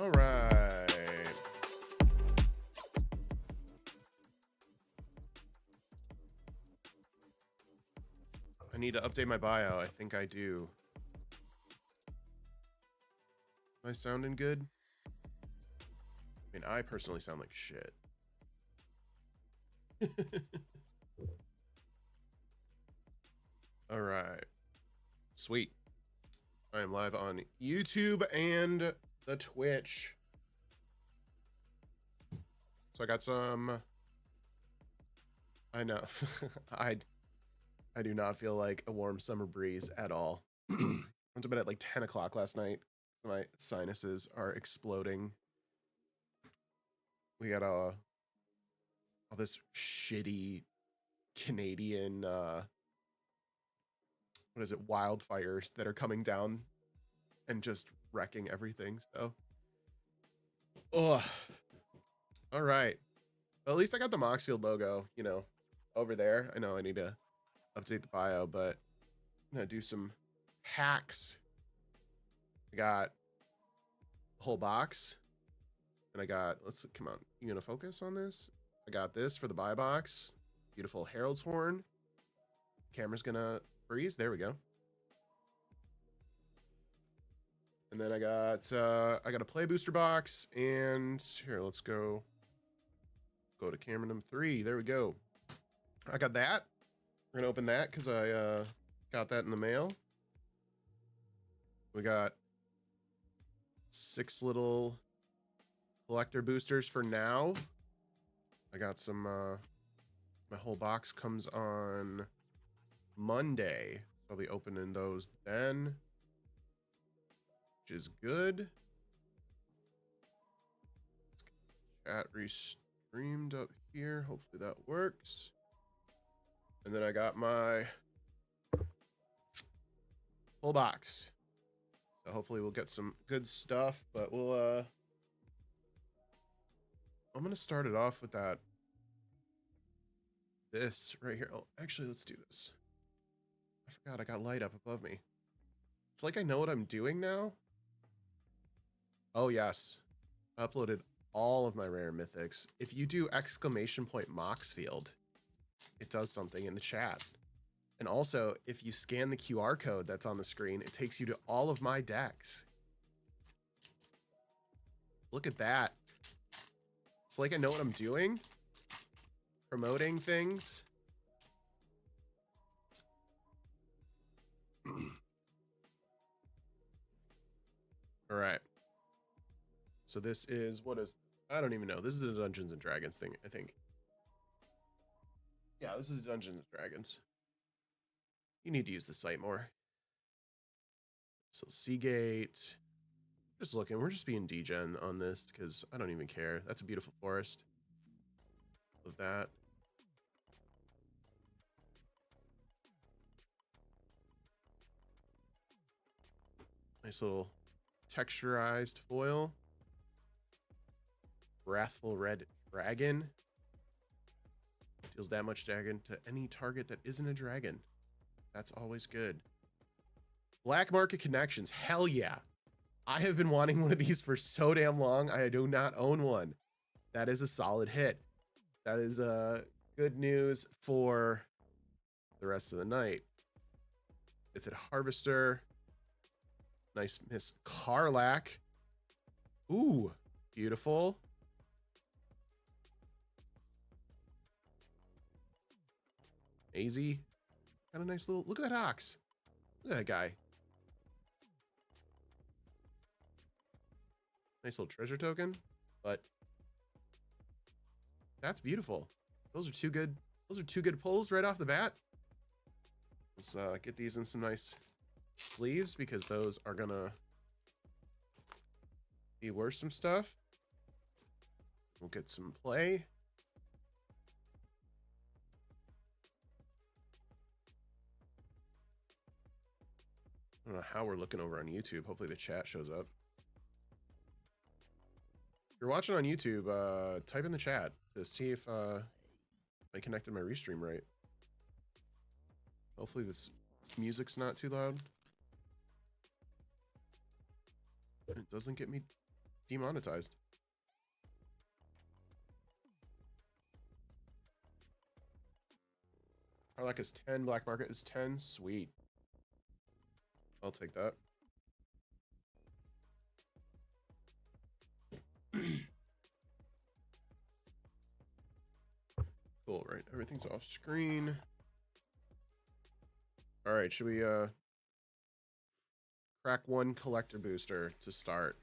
All right. I need to update my bio. I think I do. Am I sounding good? I mean, I personally sound like shit. All right. Sweet. I am live on YouTube and the Twitch. So I got some... I know. I do not feel like a warm summer breeze at all. Went to bed at like 10 o'clock last night. My sinuses are exploding. We got all this shitty Canadian what is it, wildfires that are coming down and just wrecking everything. So all right, well, at least I got the Moxfield logo, you know, over there. I know I need to update the bio, but I'm gonna do some hacks. I got a whole box, and I got, let's come on, you gonna focus on this? I got this for the buy box, beautiful Herald's horn. Camera's gonna freeze. There we go. And then I got a play booster box, and here, let's go to camera number 3. There we go. I got that. We're gonna open that because I got that in the mail. We got 6 little collector boosters for now. I got some my whole box comes on Monday. I'll be opening those then, which is good. Chat restreamed up here. Hopefully that works. And then I got my full box. So hopefully we'll get some good stuff, but we'll I'm gonna start it off with this right here. Oh, actually, let's do this. I forgot I got light up above me. It's like I know what I'm doing now. Oh yes, I uploaded all of my rare mythics. If you do ! Moxfield, it does something in the chat. And also, if you scan the QR code that's on the screen, it takes you to all of my decks. Look at that. It's like I know what I'm doing. Promoting things. All right. So this is, what is, I don't even know. This is a Dungeons and Dragons thing, I think. Yeah, this is Dungeons and Dragons. You need to use the site more. So Seagate. Just looking, we're just being degen on this because I don't even care. That's a beautiful forest. Love that. Nice little texturized foil. Wrathful Red Dragon. Deals that much dragon to any target that isn't a dragon. That's always good. Black Market Connections. Hell yeah. I have been wanting one of these for so damn long. I do not own one. That is a solid hit. That is good news for the rest of the night. Mythic Harvester. Nice Miss Karlak. Ooh, beautiful. Easy. Got a nice little, look at that ox. Look at that guy. Nice little treasure token, but that's beautiful. Those are two good pulls right off the bat. Let's get these in some nice sleeves because those are gonna be worth some stuff. We'll get some play. I don't know how we're looking over on YouTube. Hopefully the chat shows up. If you're watching on YouTube, type in the chat to see if I connected my restream right. Hopefully this music's not too loud. It doesn't get me demonetized. Harlock is 10. Black market is 10. Sweet. I'll take that. Cool, right? Everything's off screen. All right, should we crack one collector booster to start?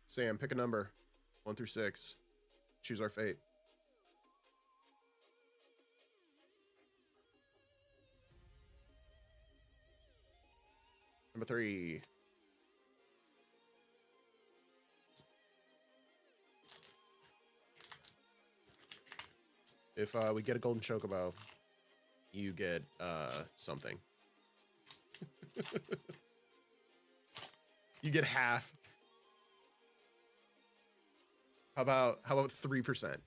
Sam, pick a number. 1 through 6. Choose our fate. Number 3. If we get a golden chocobo, you get something. You get half. How about 3%?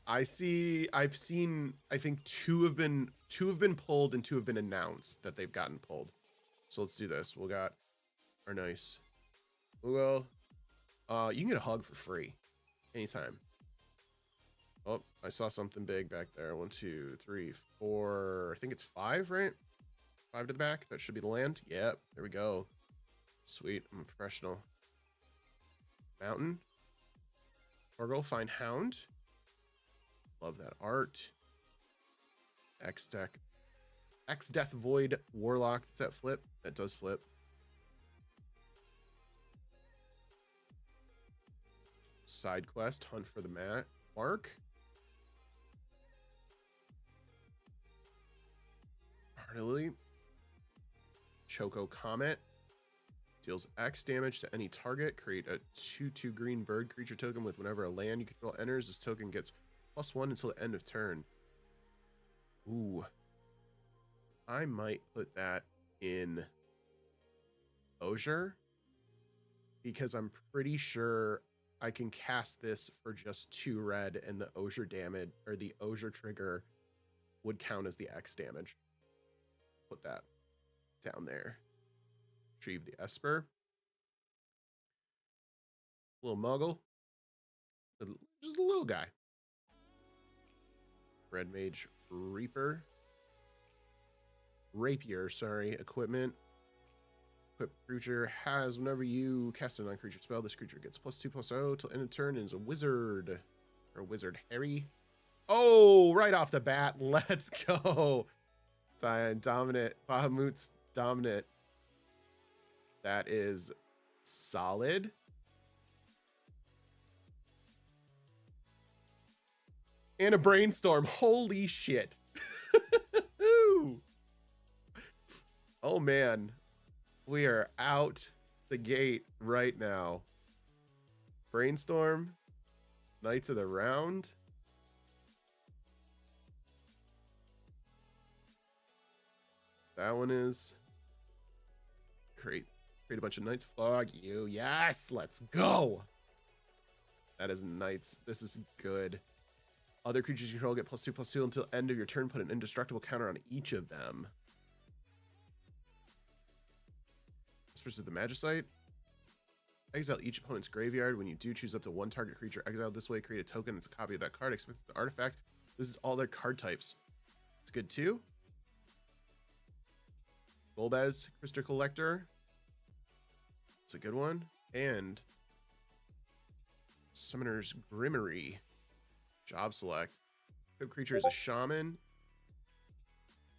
I've seen, I think two have been pulled and 2 have been announced that they've gotten pulled. So let's do this. We'll got our nice Google. You can get a hug for free anytime. Oh, I saw something big back there. 1, 2, 3, 4. I think it's 5, right? 5 to the back. That should be the land. Yep. There we go. Sweet. I'm a professional. Mountain. Torgal, find Hound. Love that art. X-Deck. X-Death Void Warlock. Does that flip? That does flip. Side quest. Hunt for the mark. Harley. Choco Comet. Deals X damage to any target. Create a 2/2 green bird creature token with whenever a land you control enters. This token gets +1 until the end of turn. Ooh. I might put that in Osier, because I'm pretty sure I can cast this for just 2 red, and the Osier damage, or the Osier trigger, would count as the X damage. Put that down there. Retrieve the Esper. Little Muggle. Just a little guy. Red Mage Reaper. Rapier, sorry. Equipment. Equip creature has, whenever you cast a non-creature spell, this creature gets +2/+0 till end of turn and is a wizard. Or Wizard Harry. Oh, right off the bat. Let's go. Dominant. Bahamut's dominant. That is solid. And a brainstorm. Holy shit. Oh man. We are out the gate right now. Brainstorm. Knights of the Round. That one is great. Create a bunch of knights. Fuck you. Yes, let's go. That is knights. This is good. Other creatures you control get +2/+2 until end of your turn. Put an indestructible counter on each of them. Whispers of the Magicite. Exile each opponent's graveyard. When you do, choose up to 1 target creature exiled this way. Create a token that's a copy of that card. Expect the artifact. This is all their card types. It's good too. Golbez, Crystal Collector. It's a good one. And Summoner's Grimmery. Job select. Equip creature is a shaman.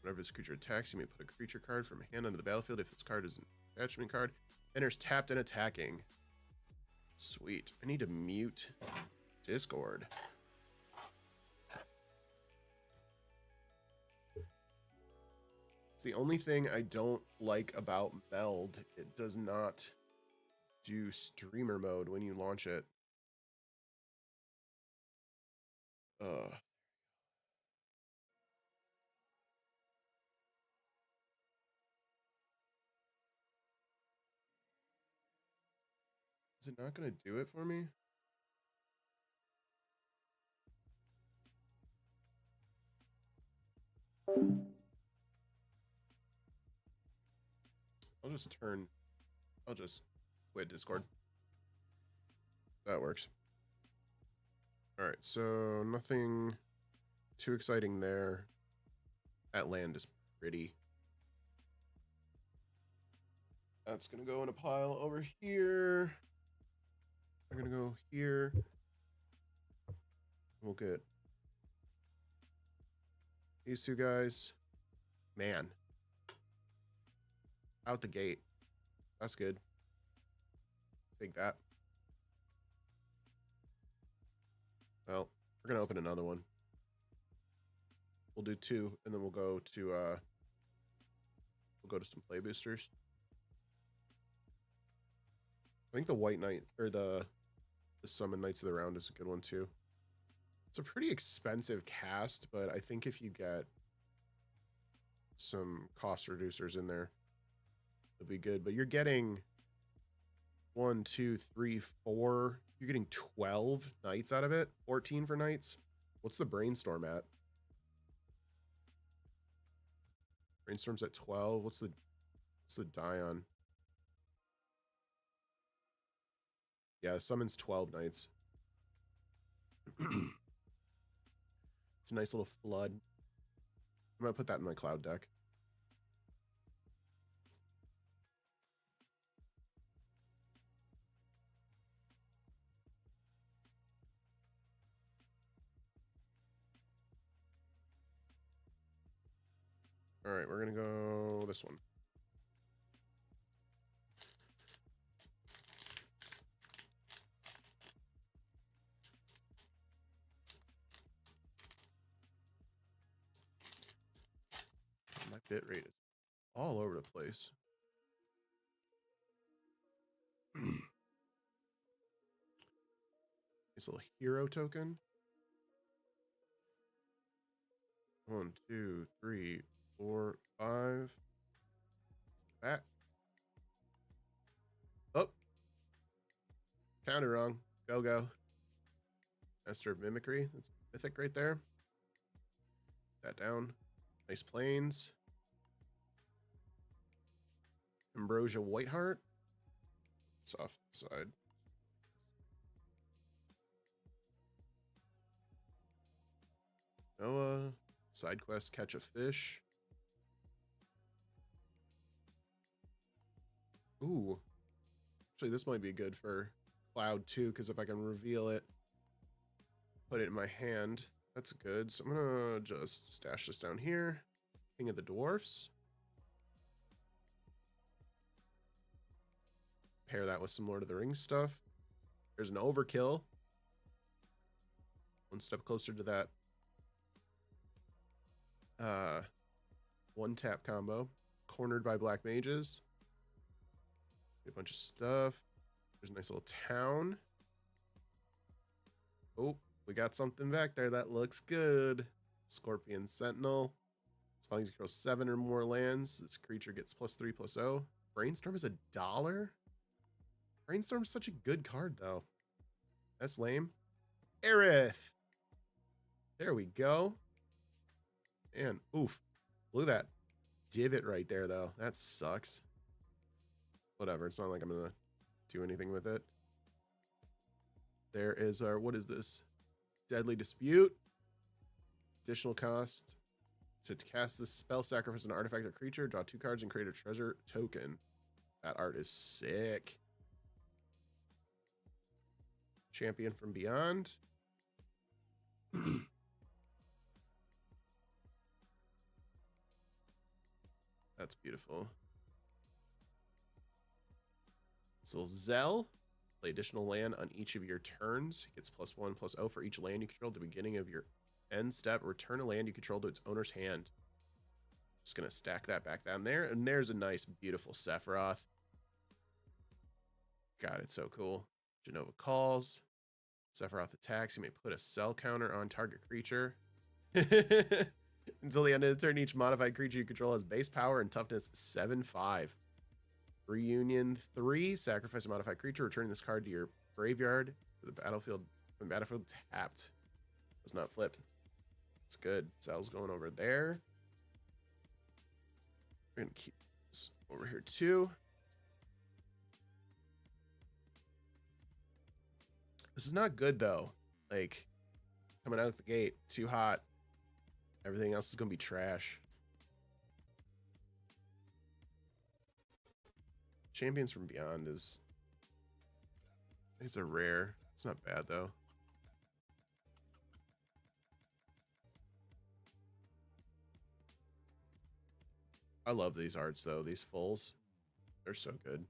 Whenever this creature attacks, you may put a creature card from hand onto the battlefield. If this card is an attachment card, enters tapped and attacking. Sweet. I need to mute Discord. It's the only thing I don't like about Meld. It does not do streamer mode when you launch it. Is it not going to do it for me? I'll just quit Discord. That works. All right, so nothing too exciting there. That land is pretty. That's gonna go in a pile over here. I'm gonna go here. We'll get these two guys. Man. Out the gate. That's good. Take that. Well, we're gonna open another one. We'll do 2, and then we'll go to some play boosters. I think the White Knight or the Summon Knights of the Round is a good one too. It's a pretty expensive cast, but I think if you get some cost reducers in there, it'll be good. But you're getting 1, 2, 3, 4. You're getting 12 knights out of it. 14 for knights. What's the brainstorm at? Brainstorm's at 12. What's the die on? Yeah, summons 12 knights. It's a nice little flood. I'm gonna put that in my cloud deck. All right, we're gonna go this one. My bit rate is all over the place. This little hero token. 1, 2, 3, 4, 5. Back. Oh. Counted wrong. Go. Master of Mimicry. That's mythic right there. That down. Nice planes. Ambrosia Whiteheart. It's off the side. Noah. Side quest, catch a fish. Ooh. Actually, this might be good for Cloud too, because if I can reveal it, put it in my hand, that's good. So I'm gonna just stash this down here. King of the Dwarfs. Pair that with some Lord of the Rings stuff. There's an overkill. One step closer to that. 1-tap combo. Cornered by black mages. A bunch of stuff. There's a nice little town. Oh, we got something back there that looks good. Scorpion Sentinel. As long as you control 7 or more lands, this creature gets +3/+0. Brainstorm is $1. Brainstorm's such a good card, though. That's lame. Aerith. There we go. And oof, blew that divot right there, though. That sucks. Whatever. It's not like I'm gonna do anything with it. There is our, what is this? Deadly Dispute. Additional cost to cast this spell, sacrifice an artifact or creature, draw 2 cards, and create a treasure token. That art is sick. Champion from Beyond. That's beautiful. So Zell, play additional land on each of your turns. It gets +1/+0 for each land you control at the beginning of your end step. Return a land you control to its owner's hand. Just gonna stack that back down there. And there's a nice, beautiful Sephiroth. God, it's so cool. Genova calls. Sephiroth attacks. You may put a cell counter on target creature. Until the end of the turn, each modified creature you control has base power and toughness 7/5. Reunion 3. Sacrifice a modified creature. Return this card to your graveyard to the battlefield when battlefield tapped. It's not flipped. It's good. Cell's going over there. We're going to keep this over here too. This is not good though. Like coming out the gate, too hot. Everything else is gonna be trash. Champions from Beyond is a rare. It's not bad though. I love these arts though. These fulls, they're so good.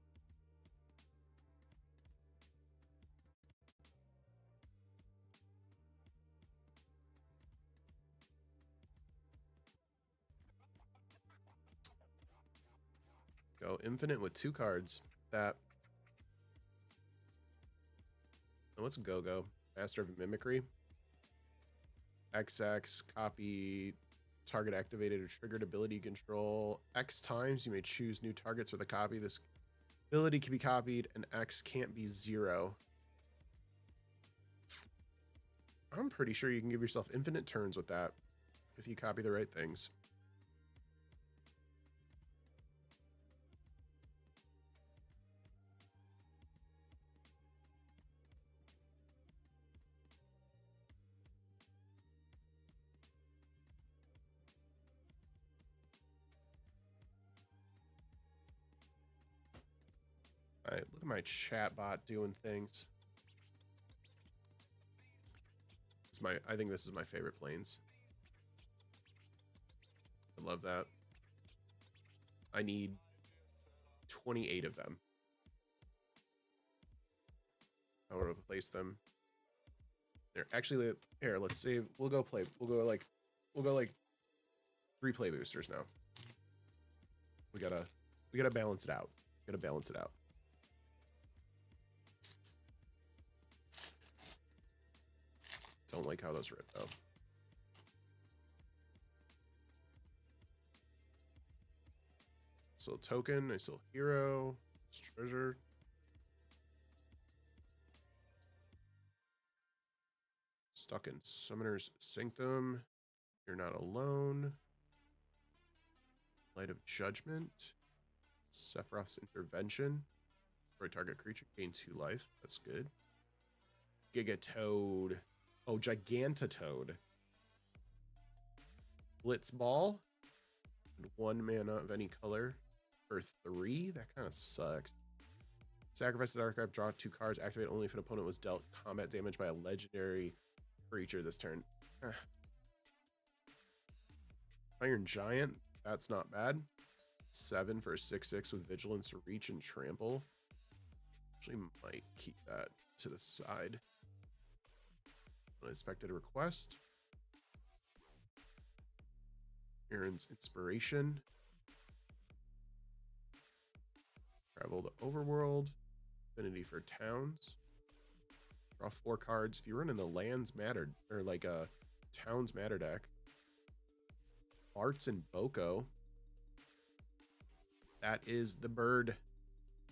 Go infinite with 2 cards. That. And what's Go-Go? Master of Mimicry. XX, copy target activated or triggered ability control. X times you may choose new targets with a copy. This ability can be copied and X can't be 0. I'm pretty sure you can give yourself infinite turns with that if you copy the right things. All right, look at my chat bot doing things. I think this is my favorite planes. I love that. I need 28 of them. I want to replace them. There, actually, here, let's save. We'll go like 3 play boosters now. We gotta balance it out. Don't like how those rip though. So token, I still hero, treasure. Stuck in Summoner's Sanctum. You're not alone. Light of Judgment. Sephiroth's Intervention. For a target creature, gain 2 life. That's good. Gigatoad. Oh, Gigantatoad. Blitz Ball. And 1 mana of any color. For 3? That kind of sucks. Sacrifice the archive, draw 2 cards, activate only if an opponent was dealt combat damage by a legendary creature this turn. Iron Giant, that's not bad. 7 for a 6/6 with Vigilance, Reach, and Trample. Actually might keep that to the side. Unexpected Request. Aaron's Inspiration. Travel to Overworld. Affinity for Towns. Draw 4 cards. If you run in the Lands Matter, or like a Towns Matter deck. Arts and Boko. That is the bird.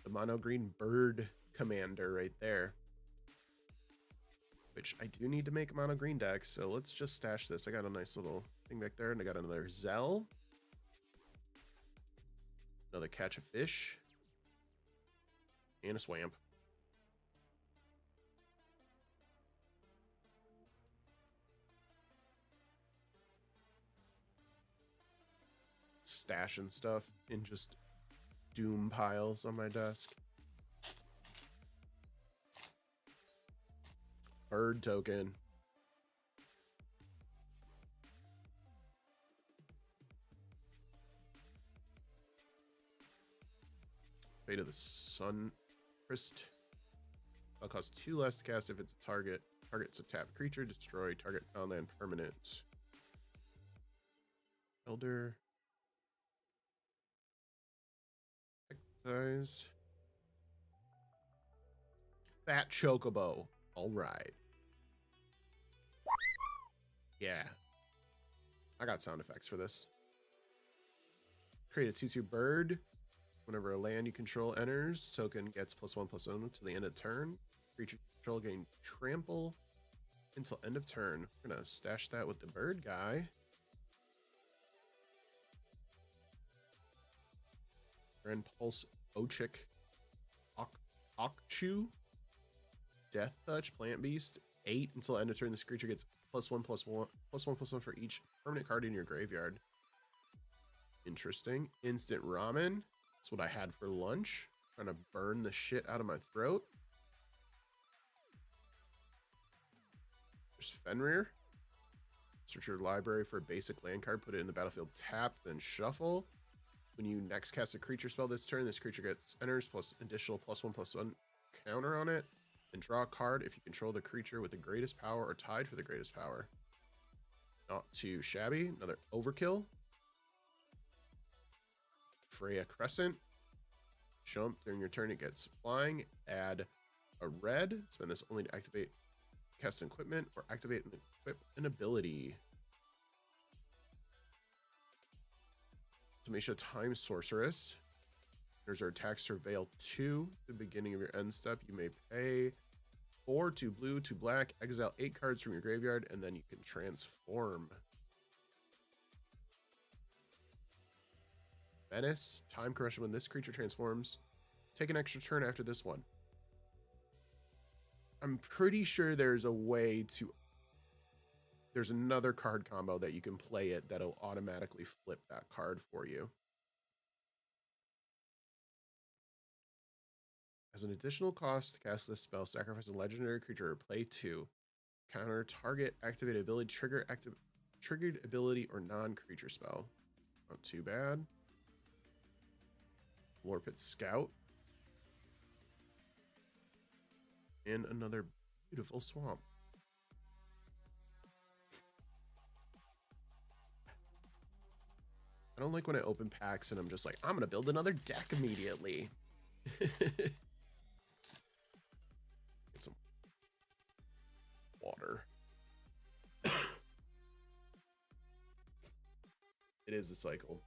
The mono green bird commander right there. Which I do need to make a mono green deck, so let's just stash this. I got a nice little thing back there, and I got another Zell. Another Catch a Fish. And a Swamp. Stashing stuff in just doom piles on my desk. Bird token. Fate of the Sun Christ. I'll cost 2 less to cast if it's a target. Target's a tapped creature. Destroy target on-land permanent. Elder. Size. Fat Chocobo. All right. Yeah. I got sound effects for this. Create a 2/2 bird. Whenever a land you control enters, token gets +1/+1 to the end of turn. Creature control gain trample until end of turn. We're gonna stash that with the bird guy. Grand Pulse Ochik Okchu. Death Touch, Plant Beast, 8 until end of turn. This creature gets +1/+1 for each permanent card in your graveyard. Interesting. Instant Ramen. That's what I had for lunch. Trying to burn the shit out of my throat. There's Fenrir. Search your library for a basic land card, put it in the battlefield, tap, then shuffle. When you next cast a creature spell this turn, this creature enters plus additional +1/+1 counter on it, and draw a card if you control the creature with the greatest power or tied for the greatest power. Not too shabby. Another Overkill. Freya Crescent. Jump during your turn, it gets flying. Add a red. Spend this only to activate, cast an equipment, or activate and equip an ability. Tomasha Time Sorceress. There's our attack Surveil 2. At the beginning of your end step, you may pay 4, 2 blue, 2 black, exile 8 cards from your graveyard, and then you can transform. Menace, Time Corruption. When this creature transforms, take an extra turn after this one. I'm pretty sure there's a way to... There's another card combo that you can play it that'll automatically flip that card for you. As an additional cost to cast this spell, sacrifice a legendary creature or play 2. Counter target activated ability, triggered ability, or non-creature spell. Not too bad. Lorpit Scout. And another beautiful swamp. I don't like when I open packs and I'm just like, I'm going to build another deck immediately. Get some water. It is a cycle.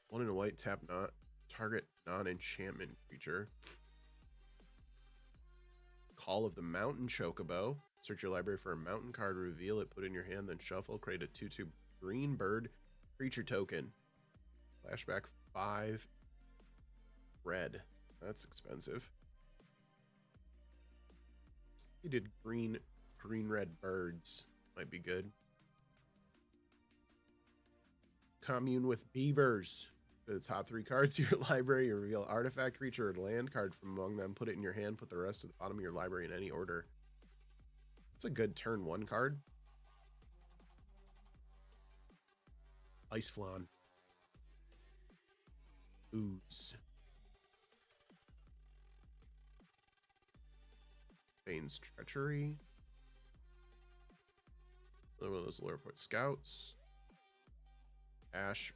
One in a white, tap not target non-enchantment creature. Call of the Mountain Chocobo. Search your library for a mountain card, reveal it, put it in your hand, then shuffle. Create a 2/2 green bird creature token. Flashback 5 red. That's expensive. He did green red birds. Might be good. Commune with beavers. For the top 3 cards of your library, you reveal artifact, creature, or land card from among them. Put it in your hand. Put the rest at the bottom of your library in any order. It's a good turn 1 card. Ice Flan. Ooze. Bane's Treachery. Another one of those Lorport Scouts. Ash.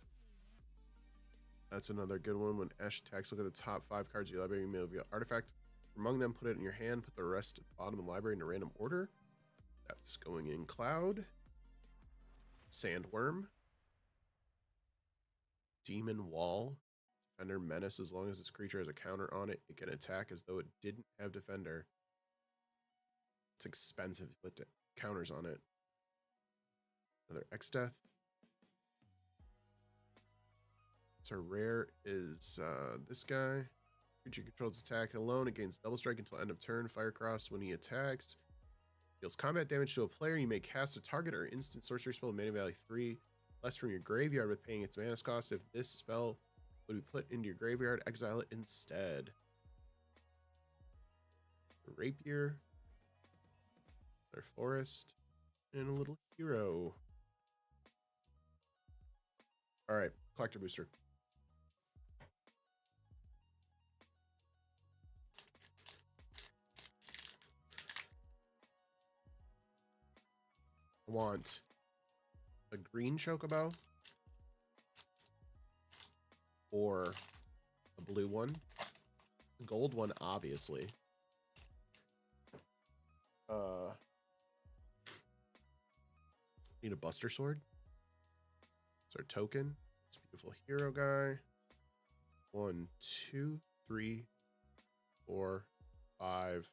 That's another good one. When Ash attacks, look at the top 5 cards of your library. You may reveal artifact. Among them, put it in your hand. Put the rest at the bottom of the library in a random order. That's going in Cloud. Sandworm. Demon Wall. Defender Menace. As long as this creature has a counter on it, it can attack as though it didn't have Defender. It's expensive to put counters on it. Another X-Death. So rare is this guy. Creature controls attack alone. It gains double strike until end of turn. Firecross when he attacks. Deals combat damage to a player. You may cast a target or instant sorcery spell with mana value 3 less from your graveyard with paying its mana cost. If this spell would be put into your graveyard, exile it instead. Rapier. Another forest. And a little hero. Alright, collector booster. I want a green chocobo or a blue one. The gold one, obviously. Need a Buster Sword. It's our token. This beautiful hero guy. 1, 2, 3, 4, 5,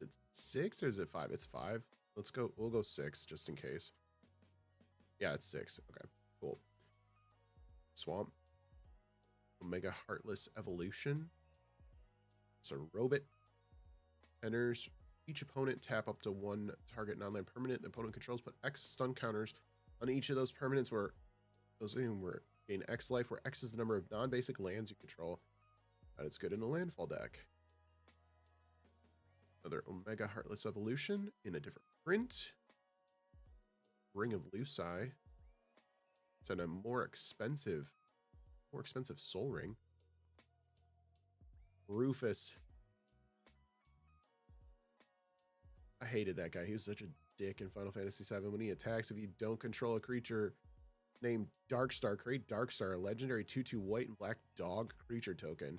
It's 6 or is it 5? It's 5. Let's go. We'll go 6 just in case. Yeah, it's 6. Okay, cool. Swamp. Omega Heartless Evolution. It's a robot. Enters. Each opponent tap up to 1 target non-land permanent the opponent controls. Put X stun counters on each of those permanents where those were gain X life, where X is the number of non-basic lands you control. And it's good in a landfall deck. Another Omega Heartless Evolution in a different print. Ring of Luci. It's in a more expensive Soul Ring. Rufus. I hated that guy. He was such a dick in Final Fantasy VII. When he attacks, if you don't control a creature named Darkstar, create Darkstar, a legendary 2/2 white and black dog creature token.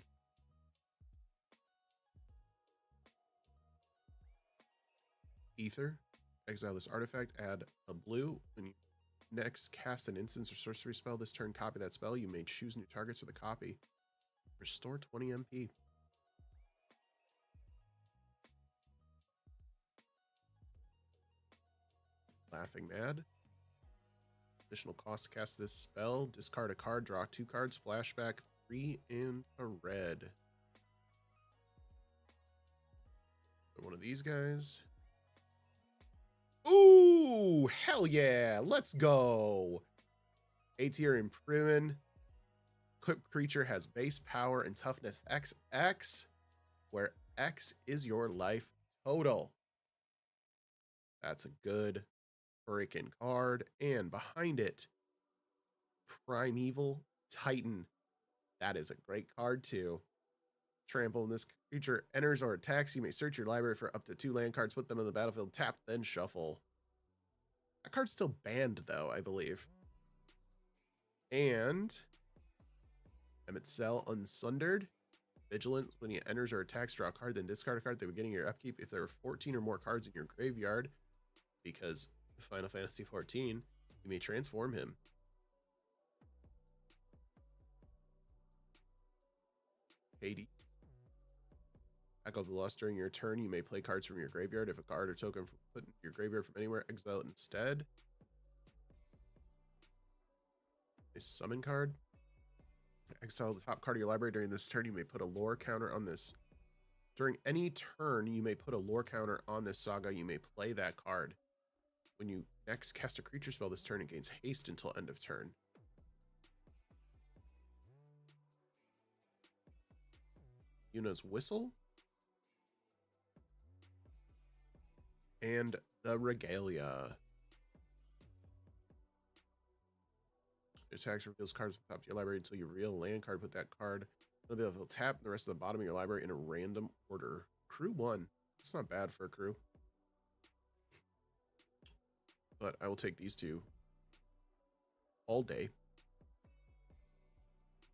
Ether. Exile this artifact. Add a blue. When you next cast an instance or sorcery spell this turn, copy that spell. You may choose new targets with a copy. Restore 20 MP. Laughing Mad. Additional cost to cast this spell. Discard a card, draw 2 cards, flashback 3 and a red. One of these guys. Ooh, hell yeah. Let's go. A tier Imprison. Equipped creature has base power and toughness XX, where X is your life total. That's a good freaking card. And behind it, Primeval Titan. That is a great card too. Trample. When this creature enters or attacks, you may search your library for up to 2 land cards, put them on the battlefield, tap, then shuffle. That card's still banned though, I believe. And Emmett Cell Unsundered. Vigilant. When he enters or attacks, draw a card, then discard a card at the beginning of your upkeep. If there are 14 or more cards in your graveyard, because Final Fantasy 14, you may transform him. Hades. Echo of the Lost. During your turn, you may play cards from your graveyard. If a card or token put in your graveyard from anywhere, exile it instead. A summon card. Exile the top card of your library. During this turn, you may put a lore counter on this. During any turn, you may put a lore counter on this saga. You may play that card. When you next cast a creature spell this turn, it gains haste until end of turn. Yuna's Whistle. And the Regalia. Attacks reveals cards at the top of your library until you reveal a land card. Put that card on the battlefield, tap the rest of the bottom of your library in a random order. Crew 1. It's not bad for a crew. But I will take these 2 all day.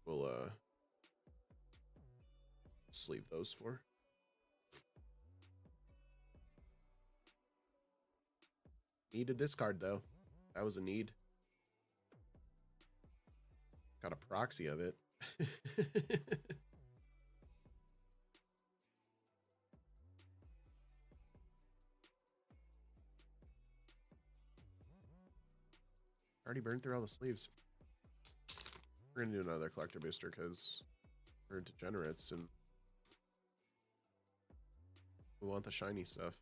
We'll sleeve those 4. Needed this card though. That was a need. Got a proxy of it. Already burned through all the sleeves. We're gonna do another collector booster because we're degenerates and we want the shiny stuff.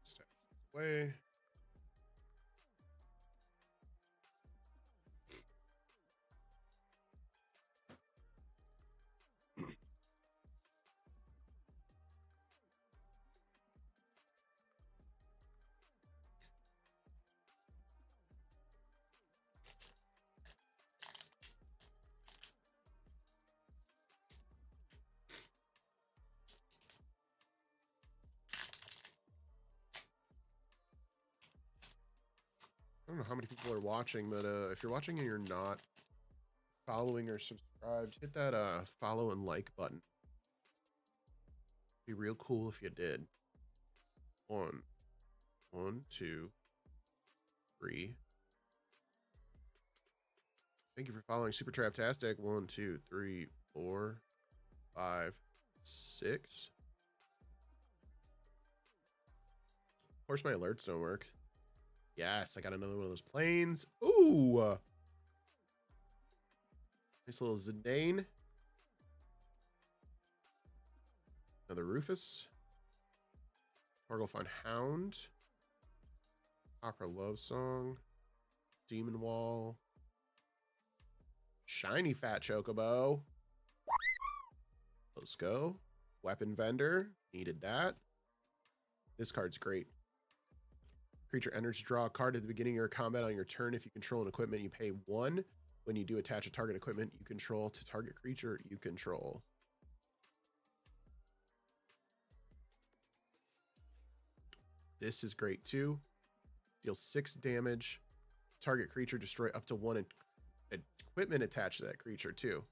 Step away. don't know how many people are watching, but if you're watching and you're not following or subscribed, hit that follow and like button. Be real cool if you did. One, two, three. Thank you for following Super Traptastic. 1, 2, 3, 4, 5, 6. Of course, my alerts don't work. Yes, I got another one of those planes. Ooh. Nice little Zidane. Another Rufus. Torgelfine Hound. Opera Love Song. Demon Wall. Shiny Fat Chocobo. Let's go. Weapon Vendor. Needed that. This card's great. Creature enters to draw a card at the beginning of your combat on your turn. If you control an equipment, you pay 1. When you do attach a target equipment you control to target creature you control. This is great too. Deals 6 damage. Target creature destroy up to 1 equipment attached to that creature too.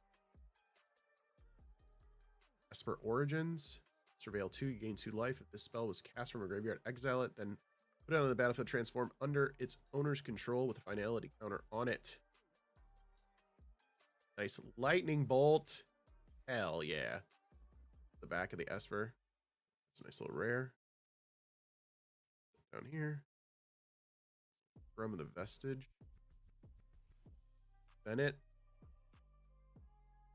Esper Origins. Surveil 2, you gain 2 life. If this spell was cast from a graveyard, exile it, then put it on the battlefield, transform under its owner's control with a finality counter on it. Nice lightning bolt. Hell yeah. The back of the Esper. It's a nice little rare. Down here. From the Vestige. Bennett.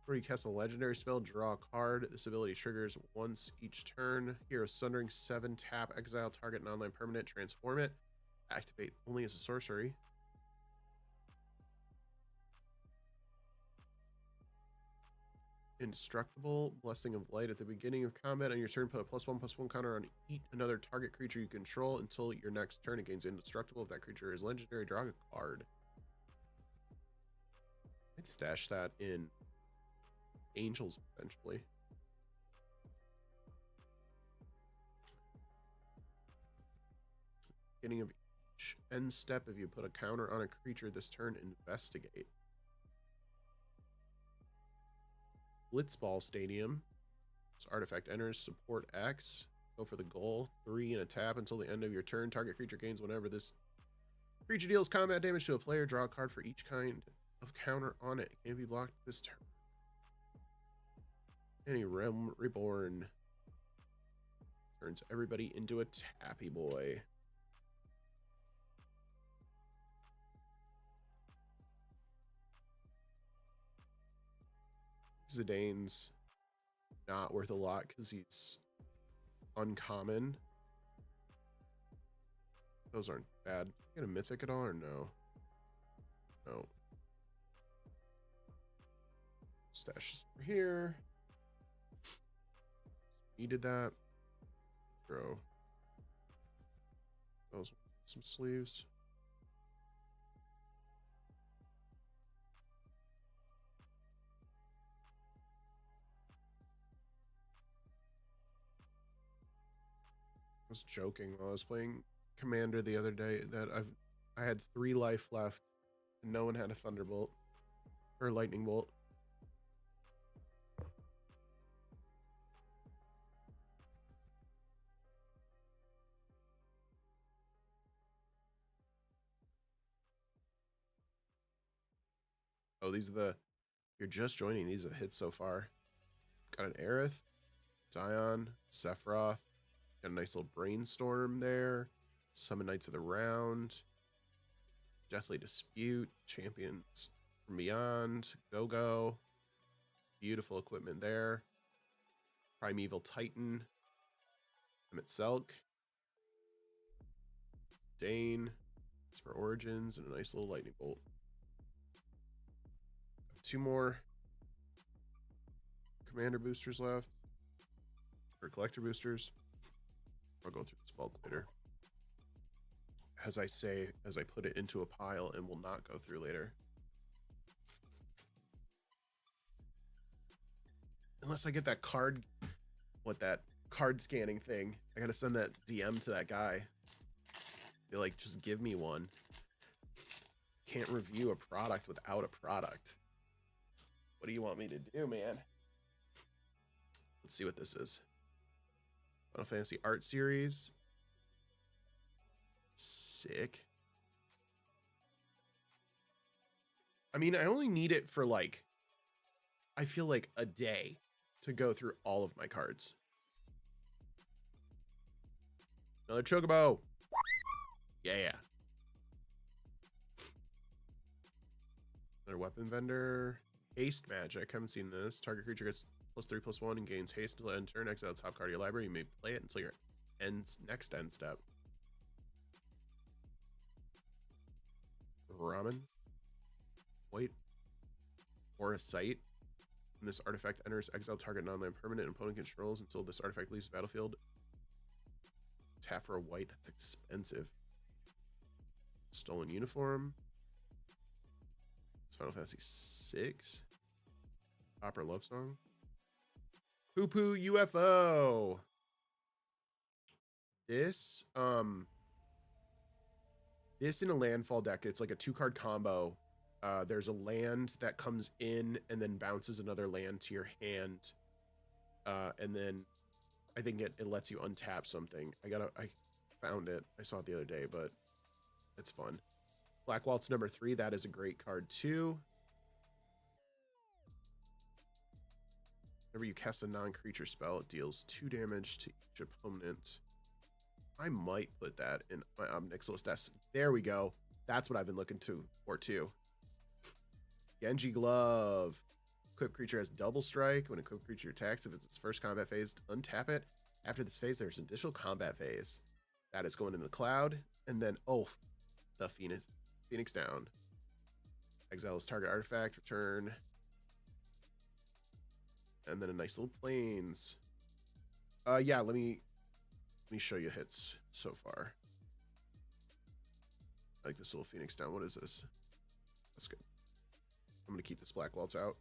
Where you cast a legendary spell, draw a card. This ability triggers once each turn. Hero Sundering 7, tap, exile target non-land permanent, transform it. Activate only as a sorcery. Indestructible, Blessing of Light. At the beginning of combat on your turn, put a +1/+1 counter on another target creature you control until your next turn. It gains indestructible. If that creature is legendary, draw a card. I'd stash that in Angels potentially. Beginning of each end step, if you put a counter on a creature this turn, investigate. Blitzball Stadium. This artifact enters, support X. Go for the goal. 3 and a tap until the end of your turn. Target creature gains whenever this creature deals combat damage to a player. Draw a card for each kind of counter on it. Can't be blocked this turn. Any Realm Reborn. Turns everybody into a tappy boy. Zidane's not worth a lot because he's uncommon. Those aren't bad. Get a mythic at all or no? No. Stash this over here. Needed that. Throw those some sleeves. I was joking while I was playing Commander the other day that I had 3 life left and no one had a Thunderbolt or Lightning Bolt. Oh, these are the, you're just joining, these are the hits so far. Got an Aerith, Zion, Sephiroth. Got a nice little Brainstorm there. Summon Knights of the Round. Deathly Dispute. Champions from Beyond. Go-Go. Beautiful equipment there. Primeval Titan. Emmett Selk. Dane. Esper Origins. And a nice little Lightning Bolt. 2 more Commander boosters left. Or Collector boosters. I'll go through this bulk later. As I say, as I put it into a pile and will not go through later. Unless I get that card, that card scanning thing. I gotta send that DM to that guy. Be like, just give me one. Can't review a product without a product. What do you want me to do, man? Let's see what this is. Final Fantasy Art Series. Sick. I mean, I only need it for like, I feel like a day to go through all of my cards. Another Chocobo. Yeah. Another weapon vendor. Haste magic. Haven't seen this. Target creature gets +3/+1 and gains haste until end turn. Exile the top card of your library. You may play it until your next end step. Ramen. White. Or a site. When this artifact enters exile target non-land permanent and opponent controls until this artifact leaves the battlefield. Tap for a white. That's expensive. Stolen uniform. It's Final Fantasy 6. Opera love song. Poo Poo UFO. This in a landfall deck, it's like a 2-card combo. There's a land that comes in and then bounces another land to your hand. And then I think it lets you untap something. I found it. I saw it the other day, but it's fun. Black Waltz number 3, that is a great card too. Whenever you cast a non-creature spell, it deals 2 damage to each opponent. I might put that in my Omnixilus desk. There we go. That's what I've been looking for too. Genji Glove. Equipped creature has double strike. When equipped creature attacks, if it's its first combat phase, untap it. After this phase, there's an additional combat phase. That is going into the cloud. And then, the Phoenix down. Exile this target artifact, return. And then a nice little plains. Yeah, let me show you hits so far. I like this little Phoenix down. What is this? That's good. I'm gonna keep this Black Waltz out.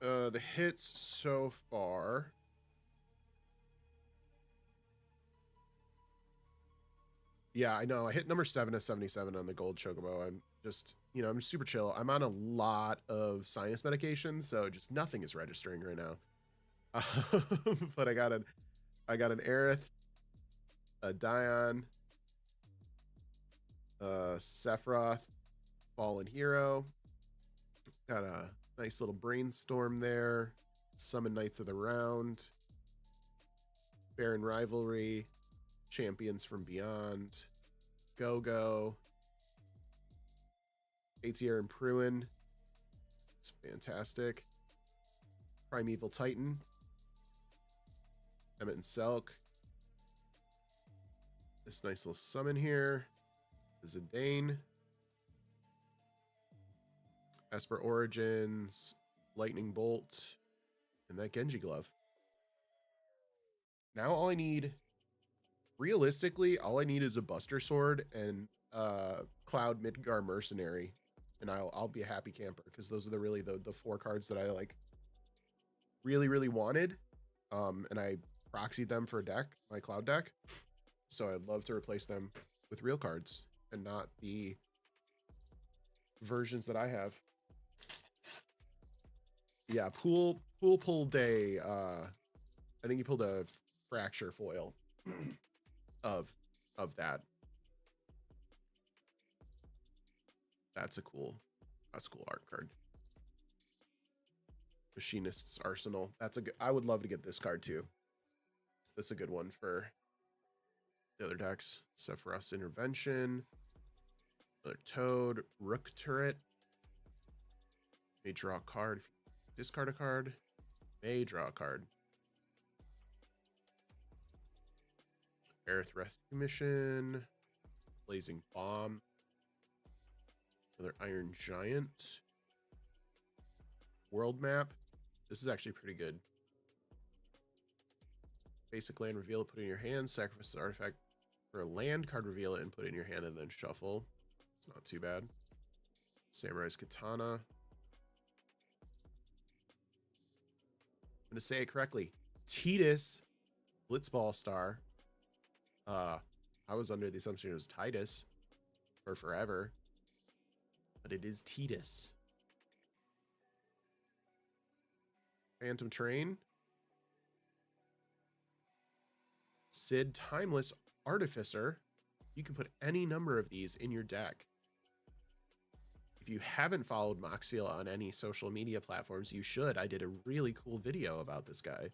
The hits so far. Yeah, I know. I hit number 7 of 77 on the gold Chocobo. I'm just, I'm super chill. I'm on a lot of sinus medication, so just nothing is registering right now. But I got an Aerith, a Dion, Sephiroth, Fallen Hero. Got a nice little brainstorm there. Summon Knights of the Round, Baron Rivalry, Champions from Beyond, Go-Go, ATR and Pruin. It's fantastic. Primeval Titan, Emmett and Selk. This nice little summon here. Zidane. Esper Origins, Lightning Bolt, and that Genji Glove. Now all I need, realistically, all I need is a Buster Sword and Cloud Midgar Mercenary, and I'll be a happy camper, because those are the 4 cards that I like really wanted. And I proxied them for a deck, my Cloud deck. So I'd love to replace them with real cards and not the versions that I have. Yeah, Pool pulled a I think he pulled a Fracture foil of that. That's a cool art card. Machinist's Arsenal. I would love to get this card too. That's a good one for the other decks. Sephiroth's Intervention. Another Toad. Rook Turret. May draw a card. Discard a card. May draw a card. Aerith Rescue Mission. Blazing Bomb. Another Iron Giant. World Map. This is actually pretty good. Basic land, reveal it, put it in your hand. Sacrifice the artifact for a land card, reveal it, and put it in your hand, and then shuffle. It's not too bad. Samurai's Katana. I'm going to say it correctly. Tidus Blitzball Star. I was under the assumption it was Titus for forever, but it is Titus. Phantom Train. Sid Timeless Artificer. You can put any number of these in your deck. If you haven't followed Moxfield on any social media platforms, you should. I did a really cool video about this guy.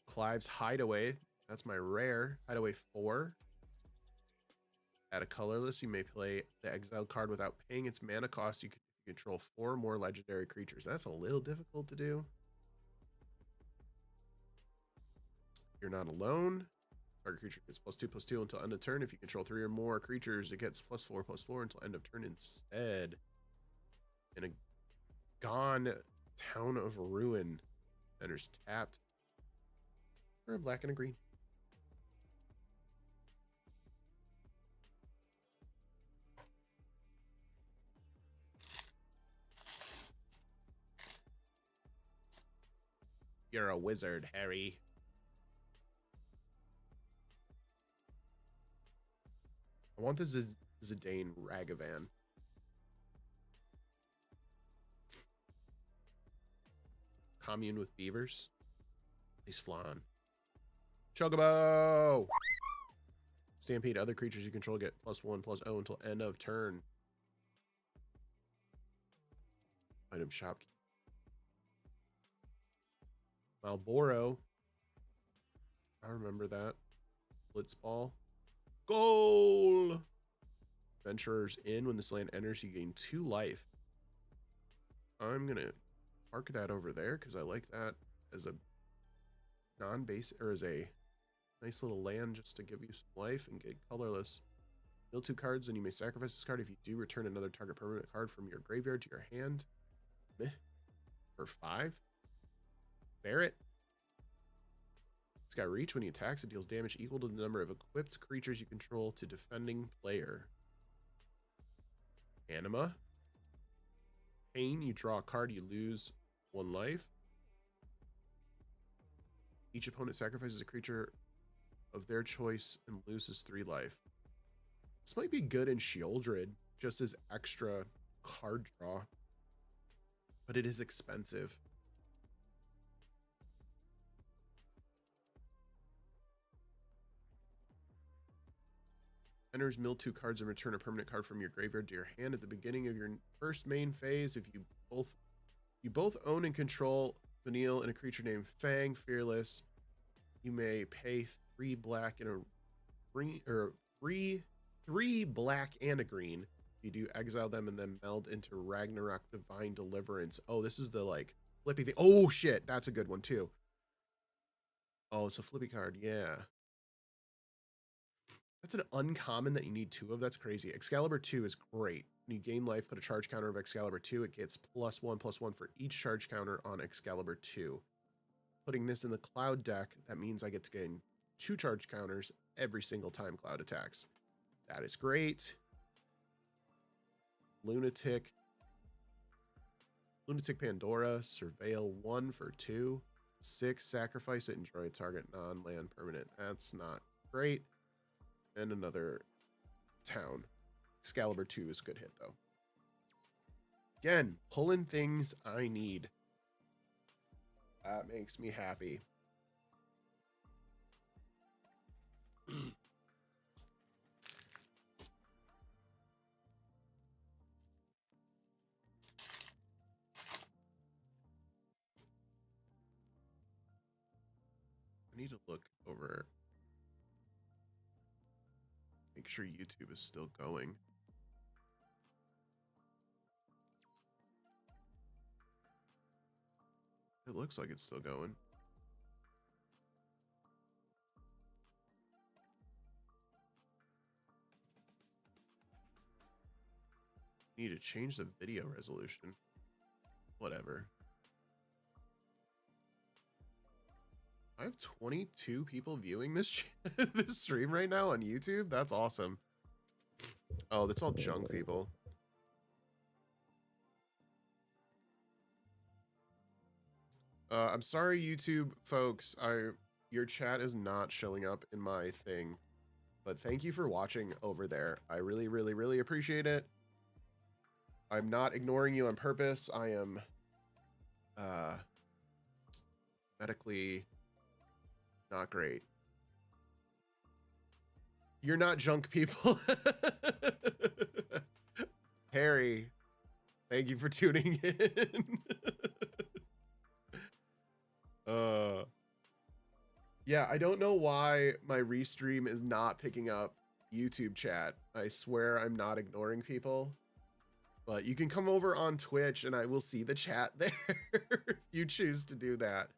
Clive's Hideaway. That's my rare. Hideaway 4. Add a colorless. You may play the exiled card without paying its mana cost. You can control 4 more legendary creatures. That's a little difficult to do. You're not alone. Target creature gets +2/+2 until end of turn. If you control 3 or more creatures, it gets +4/+4 until end of turn instead. And a Gone Town of Ruin enters tapped for a black and a green. You're a wizard, Harry. I want this Zidane Ragavan. Commune with beavers. He's flan. Chocobo! Stampede. Other creatures you control get +1/+0 until end of turn. Item shop. Malboro. I remember that. Blitzball. Goal! Adventurer's Inn. When this land enters, you gain 2 life. I'm going to park that over there because I like that as a non-base, or as a nice little land just to give you some life and get colorless. Mill 2 cards, and you may sacrifice this card. If you do, return another target permanent card from your graveyard to your hand. Meh. For 5. Barrett. It's got reach. When he attacks, it deals damage equal to the number of equipped creatures you control to defending player. Anima. Pain. You draw a card, you lose 1 life. Each opponent sacrifices a creature of their choice and loses 3 life. This might be good in Sheoldred, just as extra card draw, but it is expensive. Enters, mill 2 cards and return a permanent card from your graveyard to your hand at the beginning of your first main phase. If you both own and control Vanille and a creature named Fang Fearless, you may pay 3 black and a green, or three black and a green. If you do, exile them and then meld into Ragnarok Divine Deliverance. Oh, this is the like flippy thing. Oh shit, that's a good one too. Oh, it's a flippy card. Yeah. That's an uncommon that you need 2 of. That's crazy. Excalibur 2 is great. When you gain life, put a charge counter of Excalibur 2. It gets +1/+1 for each charge counter on Excalibur 2. Putting this in the Cloud deck, that means I get to gain 2 charge counters every single time Cloud attacks. That is great. Lunatic Pandora. Surveil 1 for 2. 6. Sacrifice it and destroy a target non-land permanent. That's not great. And another town. Excalibur 2 is a good hit, though. Again, pulling things I need. That makes me happy. I need to look over. Make sure YouTube is still going. It looks like it's still going. Need to change the video resolution. Whatever. I have 22 people viewing this this stream right now on YouTube. That's awesome. Oh, that's all junk people. I'm sorry, YouTube folks. Your chat is not showing up in my thing, but thank you for watching over there. I really, really, really appreciate it. I'm not ignoring you on purpose. I am medically not great. You're not junk people. Harry, thank you for tuning in. Yeah, I don't know why my restream is not picking up YouTube chat. I swear I'm not ignoring people. But you can come over on Twitch and I will see the chat there if you choose to do that.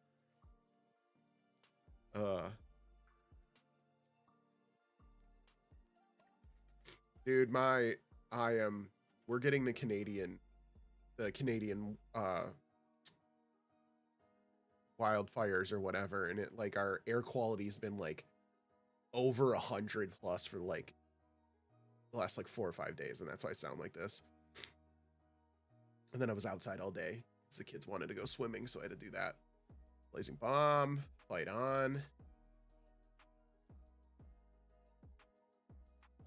Dude, we're getting the Canadian wildfires or whatever, and it like our air quality's been like over 100 plus for like the last like 4 or 5 days, and that's why I sound like this. And then I was outside all day because the kids wanted to go swimming, so I had to do that. Blazing bomb, fight on.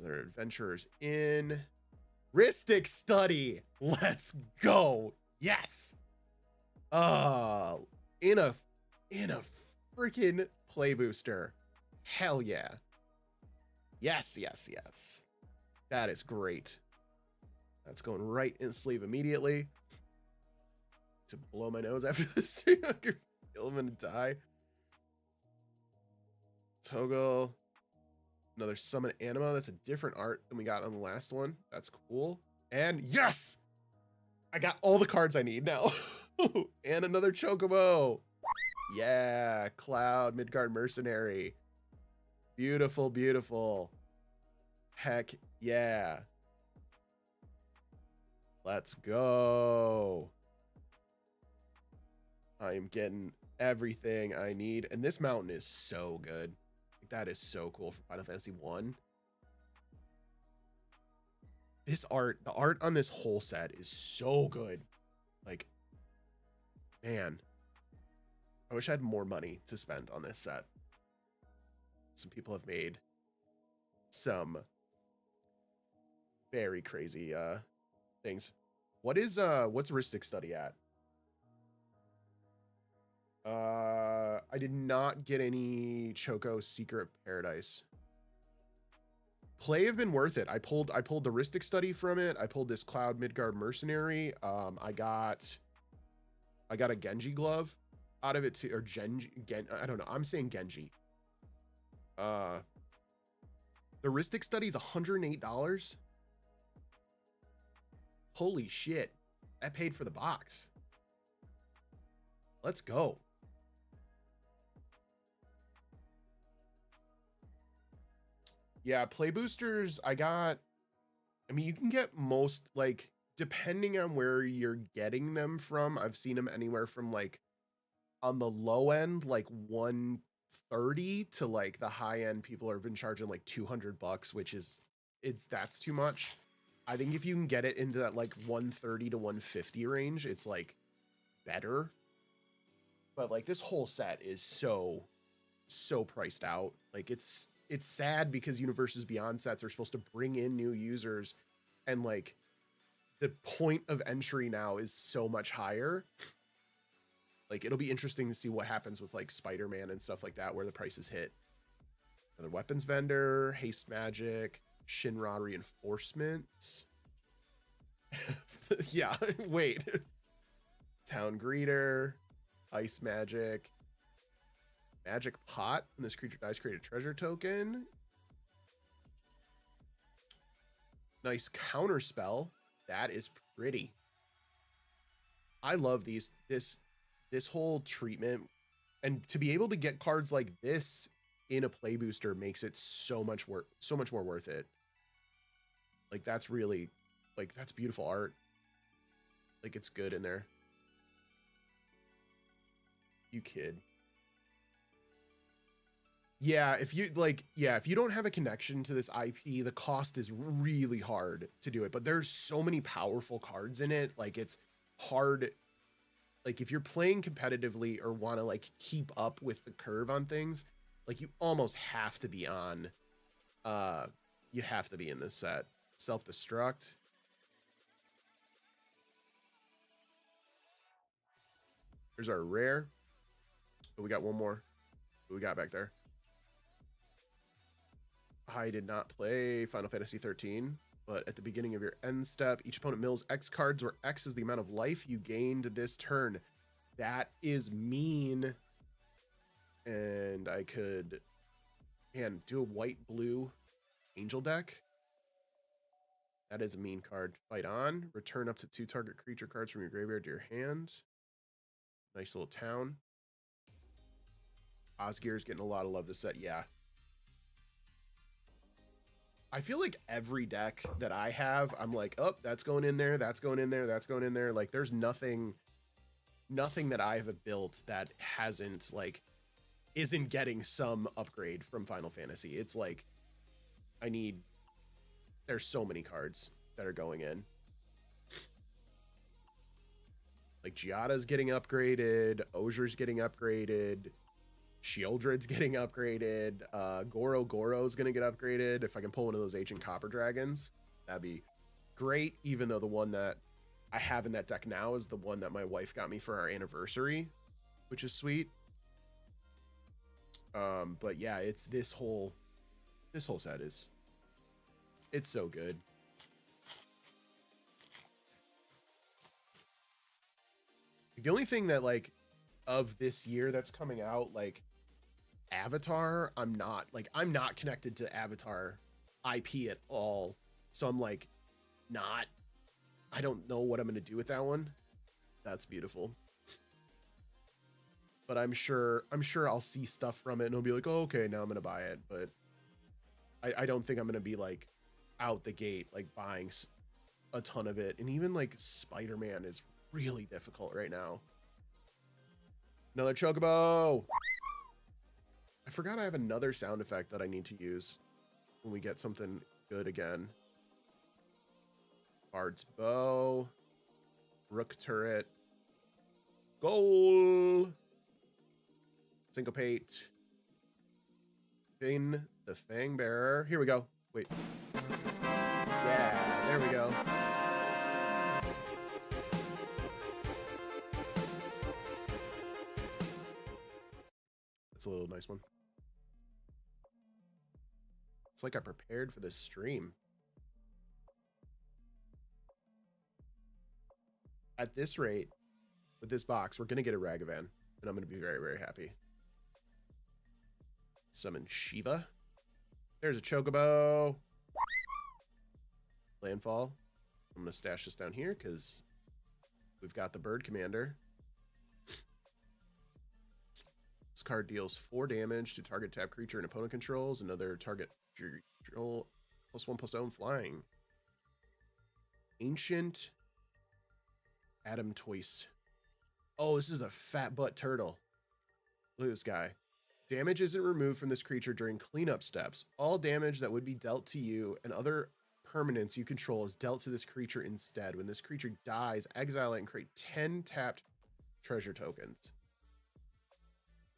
Other adventurers in. Ristic study. Let's go. Yes. In a freaking play booster. Hell yeah. Yes, yes, yes. That is great. That's going right in sleeve immediately. To blow my nose after this. I can feel him and die. Toggle. Another summon anima. That's a different art than we got on the last one. That's cool. And yes! I got all the cards I need now. And another chocobo. Yeah, Cloud, Midgard Mercenary. Beautiful, beautiful. Heck yeah. Let's go. I am getting everything I need. And this mountain is so good. That is so cool for Final Fantasy 1. This art, the art on this whole set is so good. Like, man, I wish I had more money to spend on this set. Some people have made some very crazy things. What's Ristic Study at? I did not get any Choco Secret of Paradise. Play have been worth it. I pulled the Ristic Study from it. I pulled this Cloud Midgard Mercenary. I got a Genji glove out of it too, or I don't know. I'm saying Genji. The Ristic Study is $108. Holy shit. That paid for the box. Let's go. Yeah, play boosters, I mean, you can get most, like, depending on where you're getting them from, I've seen them anywhere from, like, on the low end, like 130 to like the high end, people have been charging like $200, which is, that's too much. I think if you can get it into that like 130 to 150 range, it's like better. But like this whole set is so priced out. Like it's sad because Universes Beyond sets are supposed to bring in new users, and like the point of entry now is so much higher. Like it'll be interesting to see what happens with like Spider-Man and stuff like that, where the prices hit. Another weapons vendor, haste magic, Shinra reinforcements. Yeah, wait. Town greeter, ice magic, magic pot. When this creature dies, create a treasure token. Nice counter spell. That is pretty. I love this whole treatment, and to be able to get cards like this in a play booster makes it so much more worth it. Like that's really, like that's beautiful art. Like it's good in there. You kid. Yeah, if you don't have a connection to this IP, the cost is really hard to do it. But there's so many powerful cards in it. Like it's hard. like if you're playing competitively or want to like keep up with the curve on things, like you almost have to be on you have to be in this set. Self-destruct. Here's our rare. Oh, we got one more. What we got back there? I did not play Final Fantasy 13, but at the beginning of your end step, each opponent mills X cards, where X is the amount of life you gained this turn. That is mean. And I could, man, do a white-blue angel deck. That is a mean card. Fight on. Return up to 2 target creature cards from your graveyard to your hand. Nice little town. Osgir's getting a lot of love this set. Yeah. I feel like every deck that I have, I'm like, oh, that's going in there, that's going in there, that's going in there. Like, there's nothing that I've built that hasn't, like, isn't getting some upgrade from Final Fantasy. It's like, there's so many cards that are going in. Like, Giada's getting upgraded, Ozier's getting upgraded, Shieldred's getting upgraded. Goro's going to get upgraded. If I can pull one of those Ancient Copper Dragons, that'd be great. Even though the one that I have in that deck now is the one that my wife got me for our anniversary, which is sweet. But yeah, it's this whole set it's so good. The only thing that like of this year that's coming out, like Avatar, I'm not connected to Avatar IP at all. So I'm like, I don't know what I'm going to do with that one. That's beautiful. But I'm sure I'll see stuff from it and I'll be like, oh, okay, now I'm going to buy it. But I don't think I'm going to be like out the gate, like buying a ton of it. And even like Spider-Man is really difficult right now. Another Chocobo. I forgot I have another sound effect that I need to use when we get something good again. Bard's Bow. Rook Turret. Goal. Syncopate. Finn the Fang Bearer. Here we go. Wait. Yeah, there we go. That's a little nice one. It's like I prepared for this stream. At this rate, with this box, we're going to get a Ragavan, and I'm going to be very, very happy. Summon Shiva. There's a Chocobo. Landfall. I'm going to stash this down here because we've got the Bird Commander. This card deals 4 damage to target tap creature and opponent controls. Another target control +1/+0 flying. Ancient Adam Toys. Oh, this is a fat butt turtle. Look at this guy. Damage isn't removed from this creature during cleanup steps. All damage that would be dealt to you and other permanents you control is dealt to this creature instead. When this creature dies, exile it and create 10 tapped treasure tokens.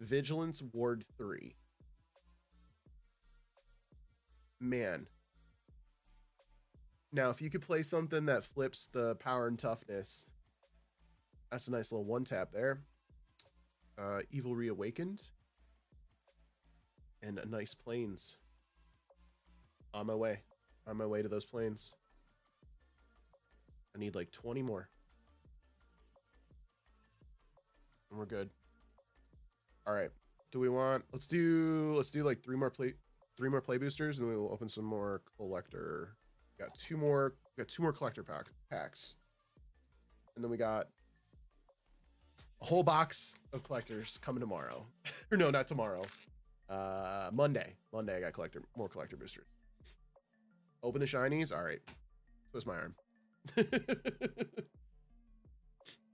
Vigilance Ward 3. Man. Now, if you could play something that flips the power and toughness, that's a nice little one tap there. Evil Reawakened. And a nice Plains. On my way. On my way to those Plains. I need like 20 more. And we're good. All right. Do we want, let's do like 3 more play boosters, and then we will open some more collector. Got two more collector packs. And then we got a whole box of collectors coming tomorrow. Or no, not tomorrow. Monday I got more collector boosters. Open the shinies. All right. Twist my arm.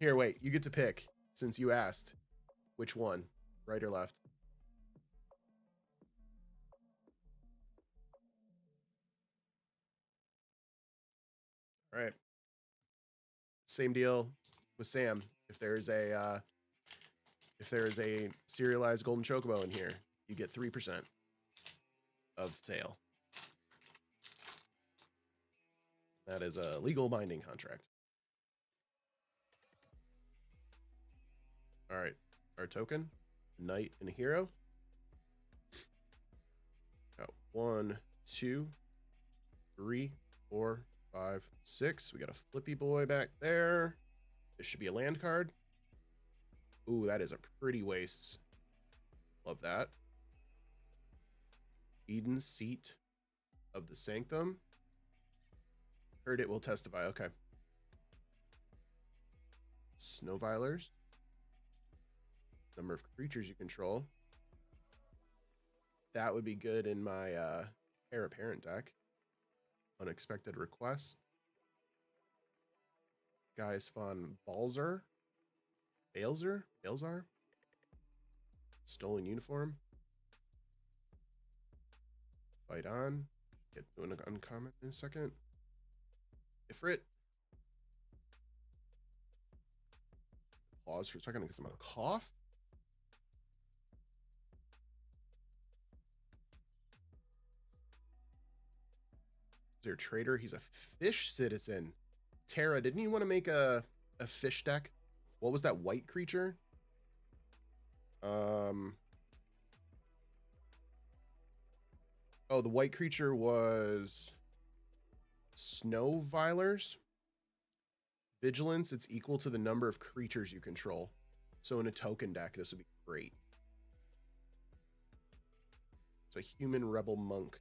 Here, wait. You get to pick since you asked. Which one? Right or left? All right. Same deal with Sam. If there's a serialized golden chocobo in here, you get 3% of sale. That is a legal binding contract. All right, our token, knight and a hero. Got 1, 2, 3, 4, 5, 6. We got a flippy boy back there. This should be a land card. Ooh, that is a pretty waste. Love that. Eden's Seat of the Sanctum. Heard it will testify. Okay. Snow Violers. Number of creatures you control. That would be good in my Heir Apparent deck. Unexpected Request. Gaius von Balzar. Balzar. Stolen Uniform. Fight on. Get doing an uncommon in a second. Ifrit. Pause for a second because I'm gonna cough. Is there a trader? He's a fish citizen. Terra, didn't you want to make a fish deck? What was that white creature? Oh, the white creature was Snow Violers. Vigilance, it's equal to the number of creatures you control. So in a token deck, this would be great. It's a human rebel monk.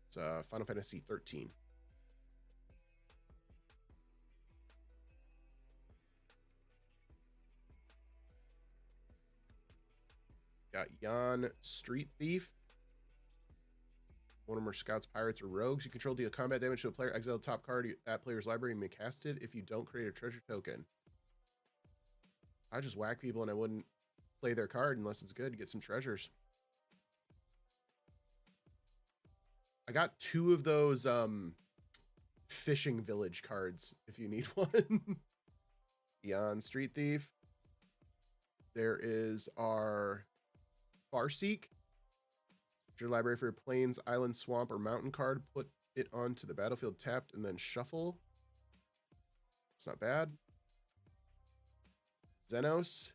It's Final Fantasy 13. Got Jan Street Thief. One or more scouts, pirates, or rogues. You control deal combat damage to a player. Exile the top card at player's library and may cast it if you don't create a treasure token. I just whack people and I wouldn't play their card unless it's good to get some treasures. I got 2 of those fishing village cards if you need one. Beyond Street Thief. There is our Farseek. Your library for your plains, island, swamp, or mountain card. Put it onto the battlefield tapped and then shuffle. It's not bad. Xenos.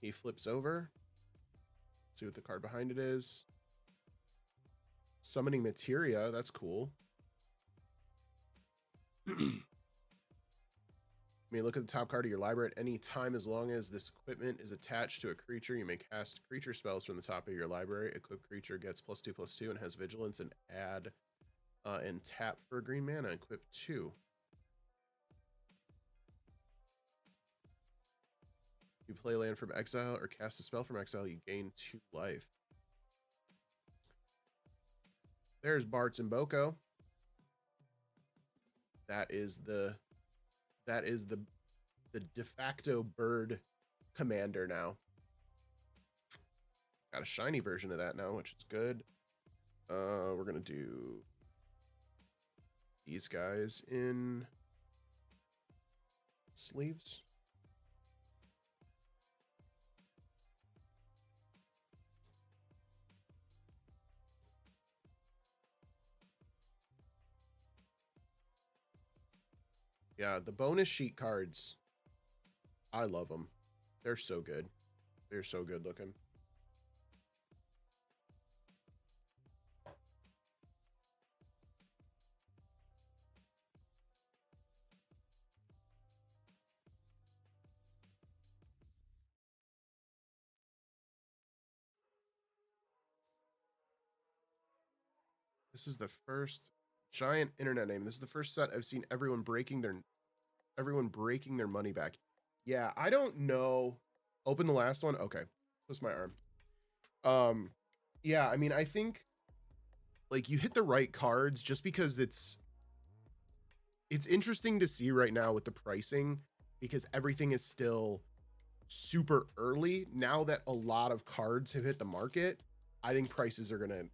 He flips over. See what the card behind it is. Summoning Materia. That's cool. You may look at the top card of your library at any time as long as this equipment is attached to a creature. You may cast creature spells from the top of your library. Equipped creature gets +2/+2 and has vigilance and add and tap for a green mana. Equip 2. You play land from exile or cast a spell from exile, you gain 2 life. There's Bart's and Boko. That is the de facto bird commander now. Got a shiny version of that now, which is good. We're gonna do these guys in sleeves. Yeah, the bonus sheet cards, I love them. They're so good. They're so good looking. This is the first giant internet name. This is the first set I've seen everyone breaking their money back. Yeah, I don't know. Open the last one. Okay. Twist my arm. Yeah, I mean, I think like you hit the right cards just because it's interesting to see right now with the pricing because everything is still super early. Now that a lot of cards have hit the market, I think prices are going to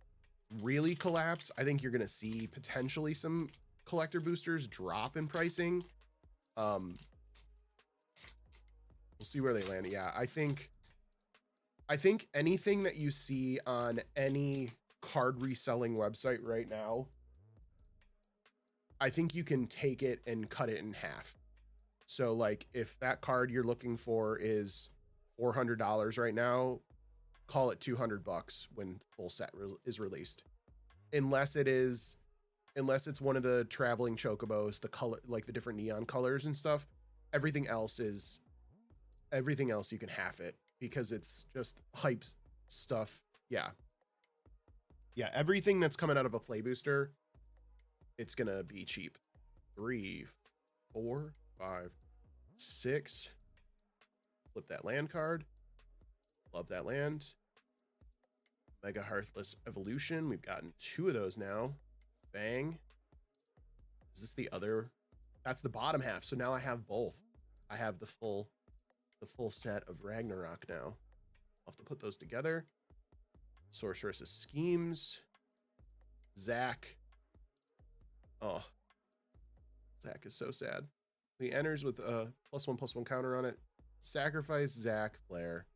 really collapse. I think you're going to see potentially some collector boosters drop in pricing. We'll see where they land. Yeah, I think anything that you see on any card reselling website right now, I think you can take it and cut it in half. So like if that card you're looking for is $400 right now, call it $200 when full set is released. Unless it's one of the traveling chocobos, the color, like the different neon colors and stuff. Everything else you can half it because it's just hype stuff. Yeah. Yeah, everything that's coming out of a play booster, it's gonna be cheap. 3, 4, 5, 6. Flip that land card. Love that land. Mega Heartless Evolution. We've gotten 2 of those now. Bang. Is this the other? That's the bottom half. So now I have both. I have the full set of Ragnarok now. I'll have to put those together. Sorceress's Schemes. Zach. Oh. Zach is so sad. He enters with a +1/+1 counter on it. Sacrifice Zach Flare.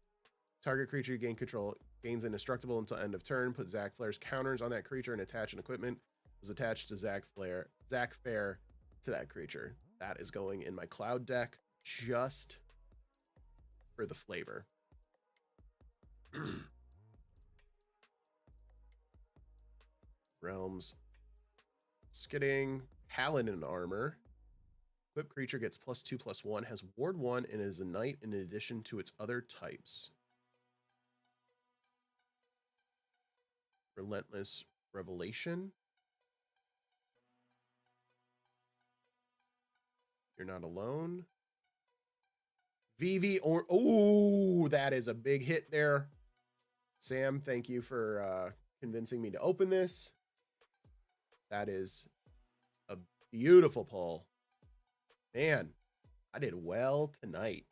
Target creature you gain control gains indestructible until end of turn. Put Zach Flare's counters on that creature and attach an equipment. Was attached to Zach Fair to that creature. That is going in my cloud deck just for the flavor. Realms. Skidding. Paladin Armor. Equipped creature gets +2/+1, has ward 1, and is a knight in addition to its other types. Relentless Revelation. You're not alone. VV or oh, that is a big hit there. Sam, thank you for convincing me to open this. That is a beautiful pull. Man, I did well tonight.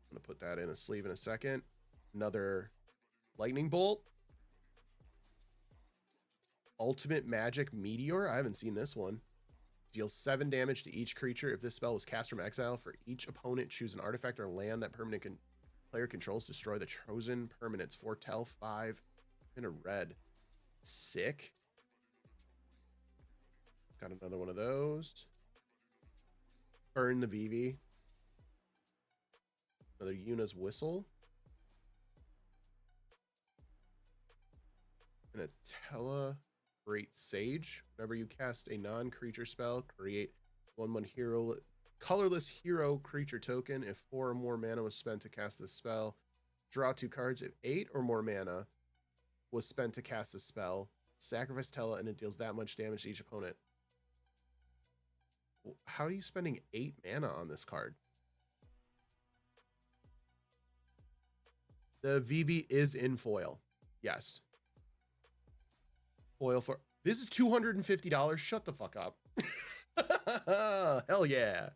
I'm gonna put that in a sleeve in a second. Another lightning bolt. Ultimate Magic Meteor. I haven't seen this one. Deals 7 damage to each creature. If this spell was cast from exile, for each opponent, choose an artifact or land that permanent player controls. Destroy the chosen permanents. Foretell 5 in a red. Sick. Got another one of those. Burn the VV. Another Yuna's Whistle. And a Tela Great Sage. Whenever you cast a non-creature spell, create 1/1 hero, colorless hero creature token. If 4 or more mana was spent to cast this spell, draw 2 cards. If 8 or more mana was spent to cast this spell, sacrifice Tela, and it deals that much damage to each opponent. How are you spending 8 mana on this card? The VV is in foil. Yes. Foil for this is $250. Shut the fuck up. Hell yeah.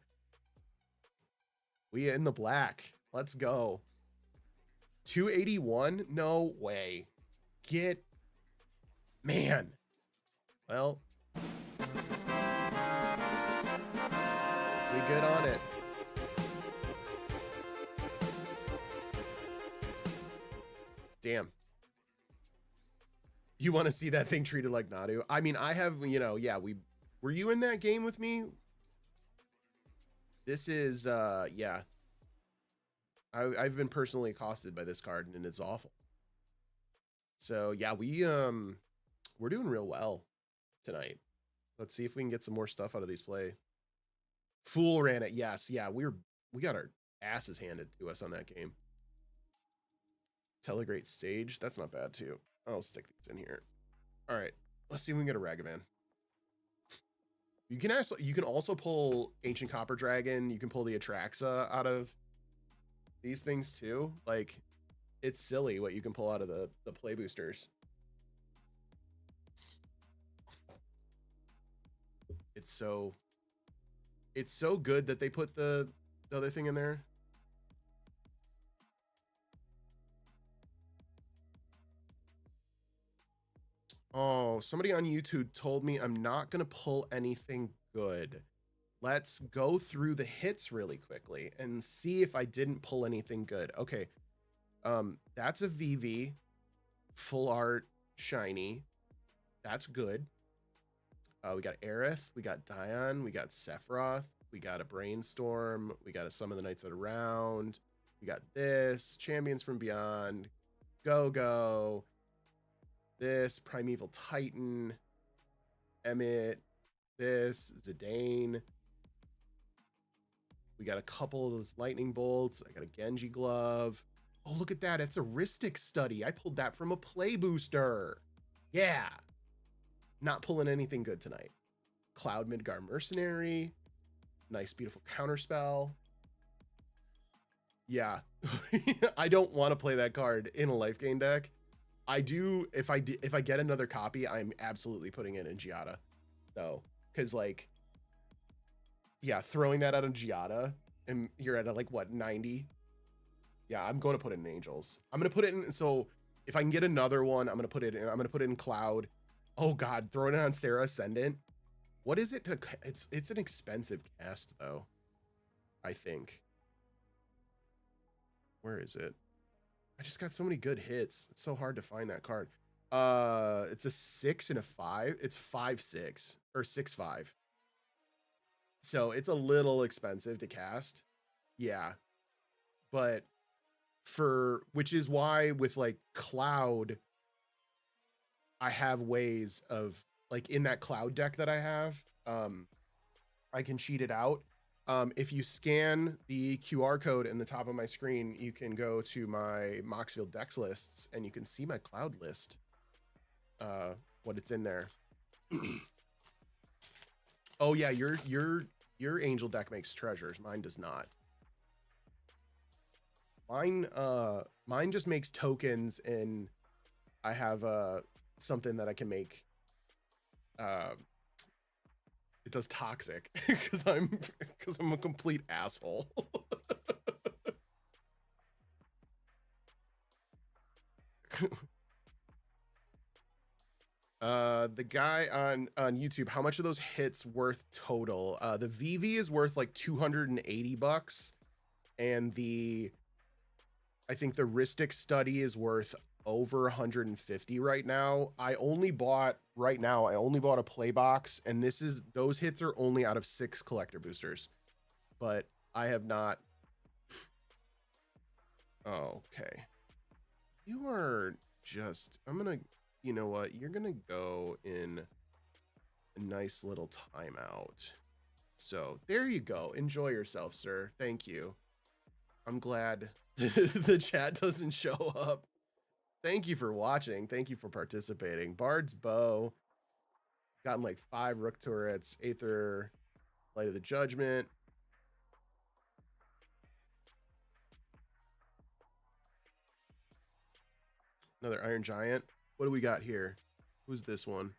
We in the black. Let's go. 281? No way. Get man. Well, we good on it. Damn. You want to see that thing treated like Nadu? I mean, I have, you know, yeah, were you in that game with me? This is, yeah. I've been personally accosted by this card and it's awful. So yeah, we're doing real well tonight. Let's see if we can get some more stuff out of these play. Fool ran it. Yes. Yeah. We got our asses handed to us on that game. Telegrate Stage. That's not bad too. I'll stick these in here. All right. Let's see if we can get a Ragavan. You can also pull Ancient Copper Dragon. You can pull the Atraxa out of these things too. Like, it's silly what you can pull out of the play boosters. It's so good that they put the other thing in there. Oh, somebody on YouTube told me I'm not going to pull anything good. Let's go through the hits really quickly and see if I didn't pull anything good. Okay. That's a VV, full art, shiny. That's good. We got Aerith, we got Dion, we got Sephiroth, we got a Brainstorm, we got a Some of the Knights of the Round, we got this, Champions from Beyond, Go-Go, this, Primeval Titan, Emmett, this, Zidane. We got a couple of those lightning bolts. I got a Genji glove. Oh, look at that. It's a Ristic study. I pulled that from a play booster. Yeah. Not pulling anything good tonight. Cloud Midgar Mercenary. Nice, beautiful counterspell. Yeah. I don't want to play that card in a life gain deck. I do. If I get another copy, I'm absolutely putting it in Giada. So, because like, yeah, throwing that out of Giada and you're at a, like what, 90? Yeah, I'm going to put it in Angels. I'm going to put it in. So if I can get another one, I'm going to put it in. I'm going to put it in Cloud. Oh God, throwing it on Sarah Ascendant. What is it to, it's an expensive cast though. I think. Where is it? I just got so many good hits. It's so hard to find that card. It's a 6 and a 5. It's 5/6 or 6/5. So it's a little expensive to cast. Yeah. But which is why with like Cloud, I have ways of like in that Cloud deck that I have, I can cheat it out. If you scan the QR code in the top of my screen, you can go to my Moxfield Dex lists and you can see my Cloud list, what it's in there. Oh yeah, your Angel deck makes treasures. Mine does not. Mine just makes tokens, and I have something that I can make. It does toxic because I'm a complete asshole. The guy on YouTube, how much are those hits worth total? The VV is worth like $280, and I think the Ristic study is worth over 150 right now. I only bought a play box, and those hits are only out of 6 collector boosters. But I have not. Oh, okay. You are just, you know what? You're gonna go in a nice little timeout. So there you go. Enjoy yourself, sir. Thank you. I'm glad the chat doesn't show up. Thank you for watching. Thank you for participating. Bard's Bow. Gotten like 5 Rook turrets. Aether, Light of the Judgment. Another Iron Giant. What do we got here? Who's this one?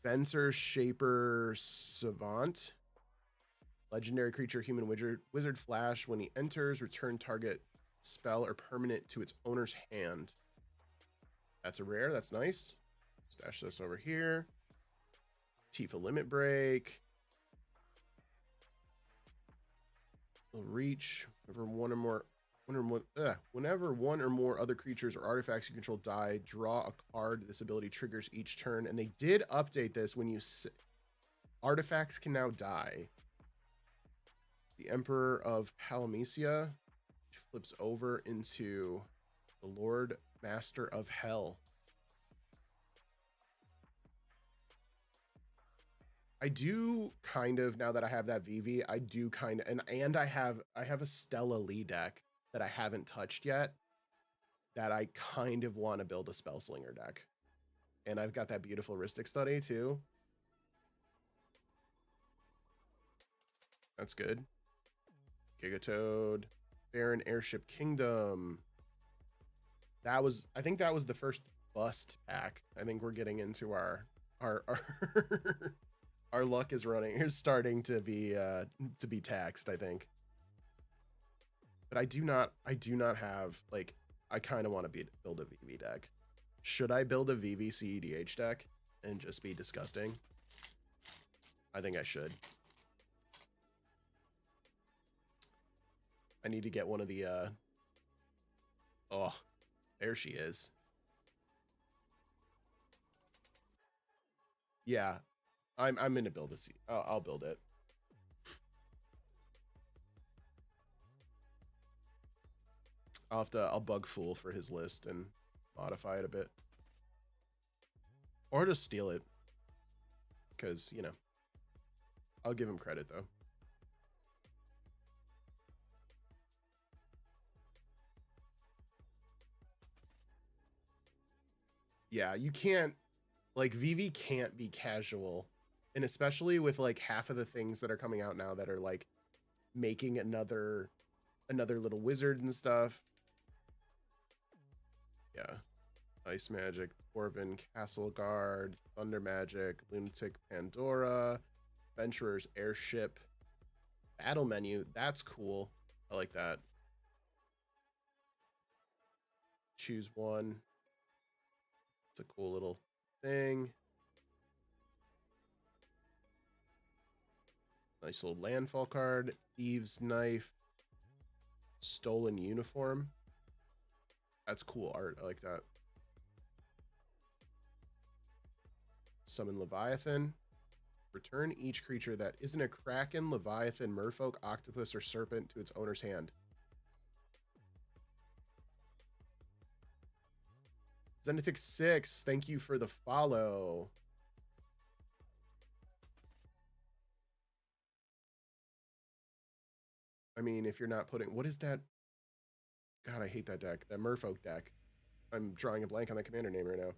Fencer Shaper Savant. Legendary creature, human wizard flash. When he enters, return target spell or permanent to its owner's hand. That's a rare. That's nice. Stash this over here. Tifa Limit Break. Will reach whenever one or more other creatures or artifacts you control die, draw a card. This ability triggers each turn, and they did update this. When you artifacts can now die. The Emperor of Palamecia, which flips over into the Lord Master of Hell. I do kind of, now that I have that VV, I do kind of, and I have a Stella Lee deck that I haven't touched yet, that I kind of want to build a Spellslinger deck. And I've got that beautiful Ristic study too. That's good. Gigatoad, Baron Airship Kingdom. I think that was the first bust pack. I think we're getting into our our luck is starting to be taxed, I think. But I do not have, like, I kind of want to build a VV deck. Should I build a VVCEDH deck and just be disgusting? I think I should. I need to get one of the, oh, there she is. Yeah, I'm gonna build a C. I'll build it. I'll bug Fool for his list and modify it a bit. Or just steal it. Because, you know, I'll give him credit though. Yeah, you can't, like, VV can't be casual. And especially with like half of the things that are coming out now that are like making another little wizard and stuff. Yeah. Ice Magic, Dwarven, Castle Guard, Thunder Magic, Lunatic Pandora, Venturer's Airship, Battle Menu. That's cool. I like that. Choose one. It's a cool little thing. Nice little landfall card. Thieves' Knife. Stolen Uniform. That's cool art. I like that. Summon Leviathan. Return each creature that isn't a Kraken, Leviathan, Merfolk, Octopus, or Serpent to its owner's hand. Zenitix6, thank you for the follow. I mean, if you're not putting... What is that? God, I hate that deck. That Merfolk deck. I'm drawing a blank on that commander name right now.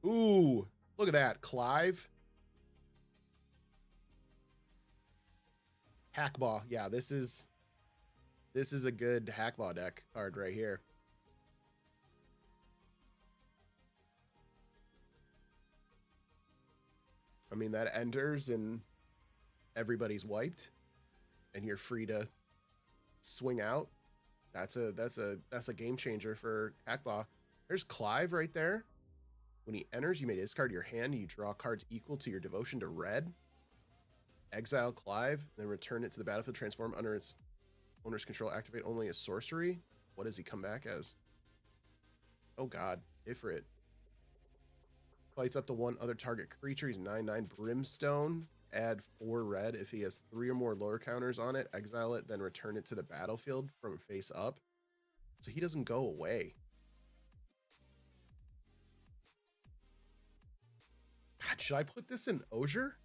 Ooh, look at that. Clive. Hackball. Yeah, this is a good Hackball deck card right here. I mean, that enters and everybody's wiped and you're free to swing out. That's a game changer for Hackball. There's Clive right there. When he enters, you may discard your hand. You draw cards equal to your devotion to red. Exile Clive, then return it to the battlefield. Transform under its owner's control. Activate only a sorcery. What does he come back as? Oh god, Ifrit. Fights up to one other target creature. He's 9/9 Brimstone. Add 4 red. If he has 3 or more lore counters on it, exile it, then return it to the battlefield from face up. So he doesn't go away. God, should I put this in Osier?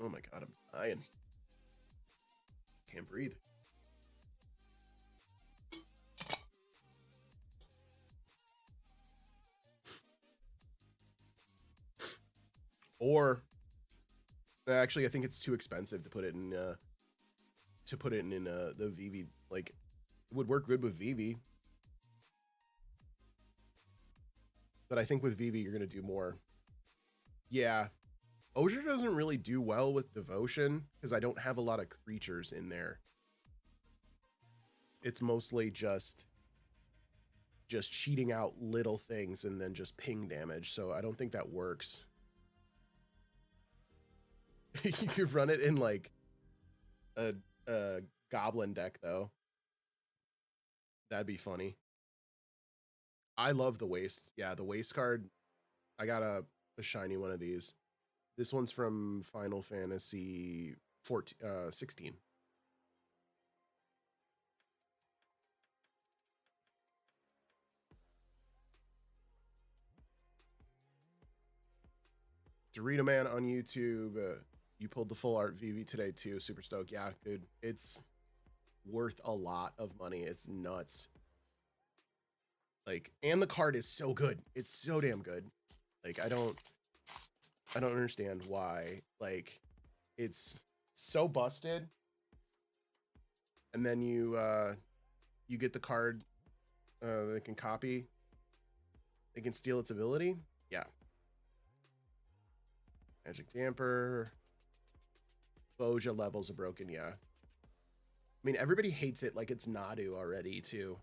Oh my god, I'm dying. Can't breathe. Or actually, I think it's too expensive to put it in the VV. Like, it would work good with VV, but I think with VV you're gonna do more. Yeah, Osier doesn't really do well with devotion because I don't have a lot of creatures in there. It's mostly just cheating out little things and then just ping damage. So I don't think that works. You could run it in like a goblin deck though. That'd be funny. I love the waste. Yeah, the waste card. I got a shiny one of these. This one's from Final Fantasy 16. Dorito Man on YouTube. You pulled the full art VV today too. Super stoked. Yeah, dude. It's worth a lot of money. It's nuts. Like, and the card is so good. It's so damn good. Like, I don't understand why. Like, it's so busted. And then you get the card they can copy. They can steal its ability. Yeah. Magic Damper. Boja levels are broken, yeah. I mean, everybody hates it like it's Nadu already, too.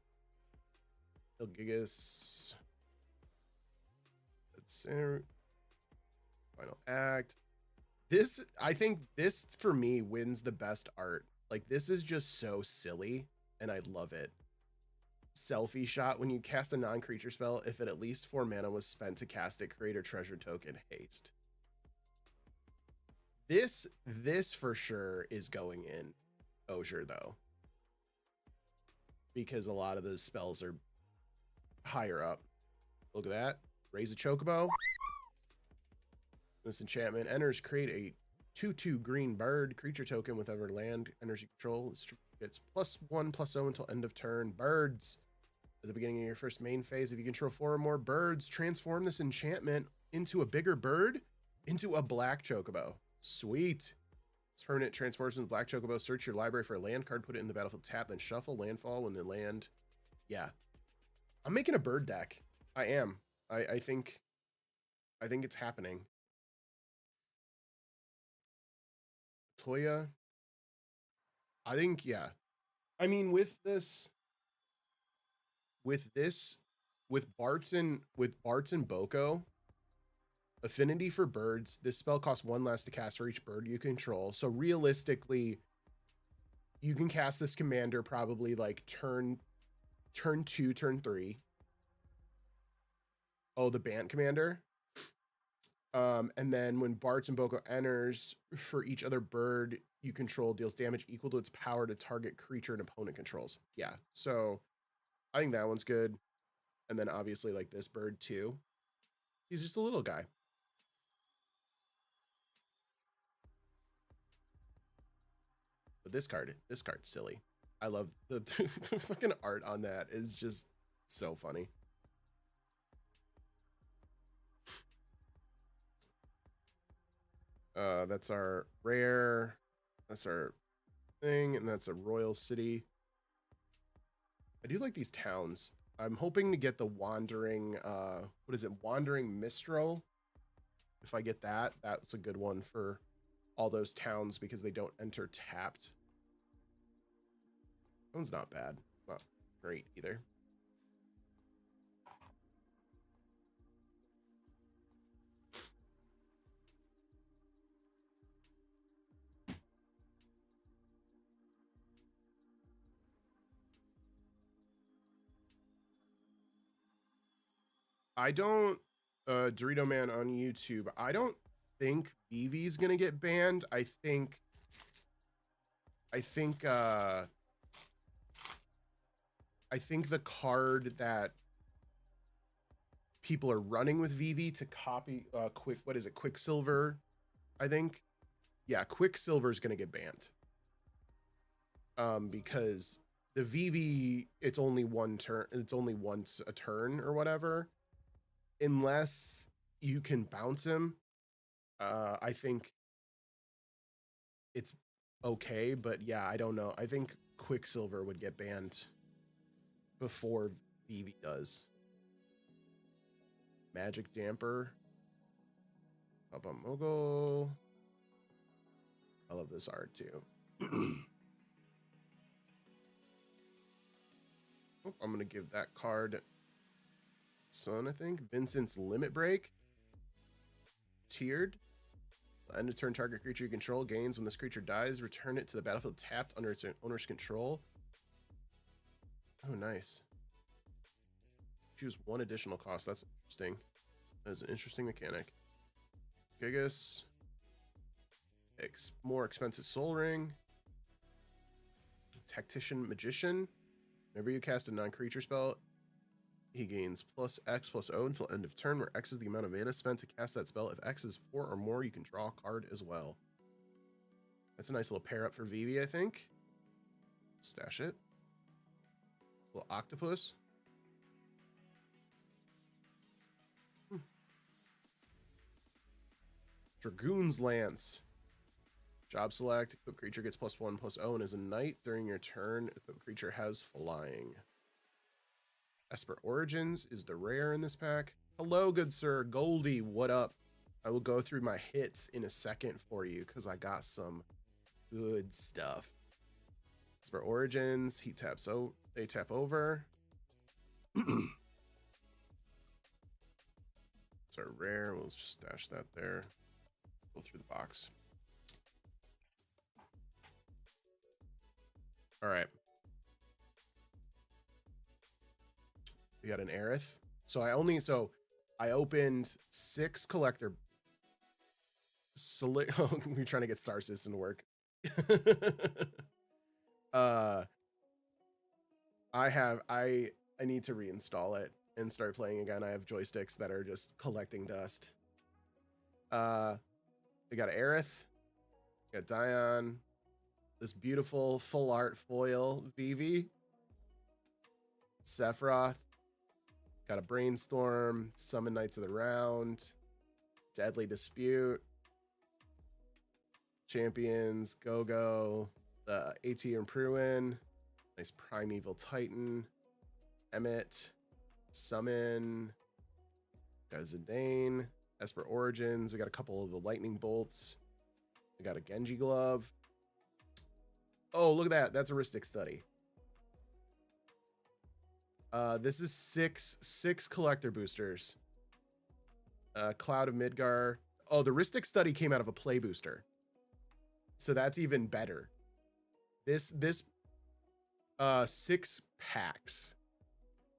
Gigas. That's final act. This, I think this for me wins the best art. Like, this is just so silly, and I love it. Selfie shot. When you cast a non-creature spell, if at least 4 mana was spent to cast it, create a treasure token haste. This for sure is going in Osier, though, because a lot of those spells are higher up. Look at that. Raise a Chocobo. This enchantment enters, create a 2/2 green bird creature token with whatever land enters you control. It's +1/+0 until end of turn. Birds. At the beginning of your first main phase, if you control 4 or more birds, transform this enchantment into a bigger bird, into a black Chocobo. Sweet. This permanent transforms into black Chocobo. Search your library for a land card, put it in the battlefield tap, then shuffle landfall when the land. Yeah. I'm making a bird deck. I am. I think it's happening. Toya. I think, yeah. I mean, with Bart's and Boko, affinity for birds, this spell costs 1 less to cast for each bird you control. So realistically, you can cast this commander probably like turn 2, turn 3. Oh, the Bant commander. And then when Bart's and Boko enters, for each other bird you control deals damage equal to its power to target creature an opponent controls. Yeah, so I think that one's good. And then obviously like this bird too. He's just a little guy. But this card's silly. I love the fucking art on that is just so funny. That's our rare. That's our thing, and that's a royal city. I do like these towns. I'm hoping to get the wandering, what is it? Wandering Mistral. If I get that, that's a good one for all those towns because they don't enter tapped. That one's not bad. It's not great either. I don't, Dorito Man on YouTube, I don't think Vivi's gonna get banned. I think the card that people are running with Vivi to copy Quicksilver, I think. Yeah, Quicksilver is gonna get banned. Because the Vivi, it's only one turn, it's only once a turn or whatever. Unless you can bounce him, I think it's okay, but yeah, I don't know. I think Quicksilver would get banned before Vivi does. Magic Damper. Papa Mogul. I love this art too. Oh, I'm gonna give that card Son, I think. Vincent's Limit Break. Tiered. End of turn, target creature you control gains. When this creature dies, return it to the battlefield tapped under its owner's control. Oh, nice. Choose 1 additional cost. That's interesting. That is an interesting mechanic. Gigas. More expensive Soul Ring. Tactician Magician. Whenever you cast a non-creature spell, he gains +X+0 until end of turn, where X is the amount of mana spent to cast that spell. If X is 4 or more, you can draw a card as well. That's a nice little pair up for Vivi, I think. Stash it. Little octopus. Dragoon's Lance. Job select. Equip creature gets +1/+0 and is a knight. During your turn, equip creature has flying. Esper Origins is the rare in this pack. Hello, good sir. Goldie, what up? I will go through my hits in a second for you because I got some good stuff. Esper Origins, he taps, so they tap over. It's our rare, we'll just stash that there. Go through the box. All right. We got an Aerith. So I opened 6 collector. We're trying to get Star System to work. I need to reinstall it and start playing again. I have joysticks that are just collecting dust. We got Aerith, we got Dion, this beautiful full art foil Vivi, Sephiroth, got a Brainstorm, Summon Knights of the Round, Deadly Dispute, Champions, Go-Go, the AT and Pruin, nice Primeval Titan, Emmet, Summon, got Zidane, Esper Origins, we got a couple of the Lightning Bolts, we got a Genji Glove. Oh, look at that. That's a Ristic Study. This is six collector boosters. Cloud of Midgar. Oh, the Ristic Study came out of a play booster. So that's even better. This 6 packs.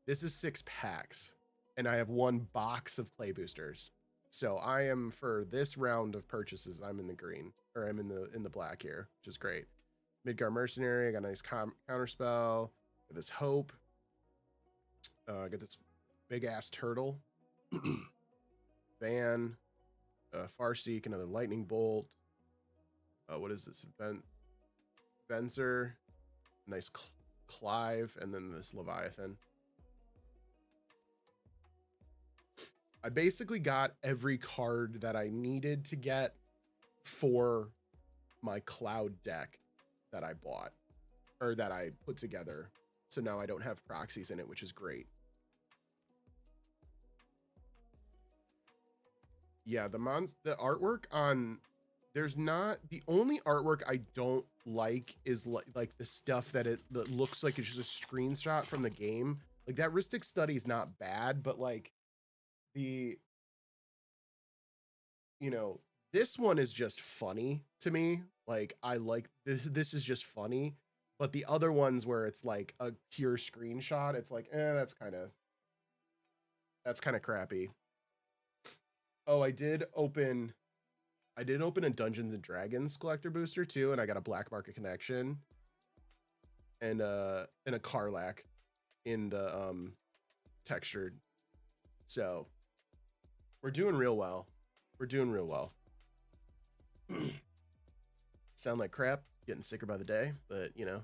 This is 6 packs. And I have 1 box of play boosters. So I am, for this round of purchases, I'm in the green. Or I'm in the black here, which is great. Midgar Mercenary, I got a nice counterspell. Got this Hope. I got this big ass turtle. Van. Farseek, another Lightning Bolt. What is this? Venser. Nice Clive, and then this Leviathan. I basically got every card that I needed to get for my Cloud deck that I bought, or that I put together. So now I don't have proxies in it, which is great. Yeah, the artwork on, there's not, the only artwork I don't like is like the stuff that looks like it's just a screenshot from the game. Like that Ristic Study is not bad, but like the, you know, this one is just funny to me. Like I like this is just funny, but the other ones where it's like a pure screenshot, it's like, that's kind of crappy. Oh, I did open a Dungeons and Dragons collector booster too, and I got a Black Market Connection and a Karlach in the textured. So we're doing real well. We're doing real well. Sound like crap, getting sicker by the day, but you know,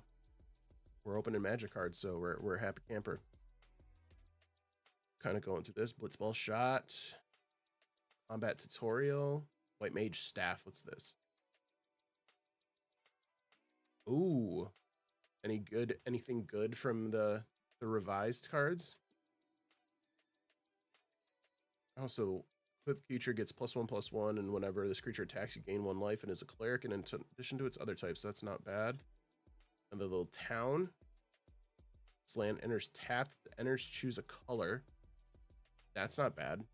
we're opening magic cards, so we're a happy camper. Kind of going through this Blitzball Shot, combat tutorial, White Mage Staff. What's this? Ooh, anything good from the revised cards? Also, equipped creature gets +1/+1, and whenever this creature attacks, you gain 1 life and is a cleric in addition to its other types. So that's not bad. And the little town. This land enters tapped. The enters choose a color. That's not bad.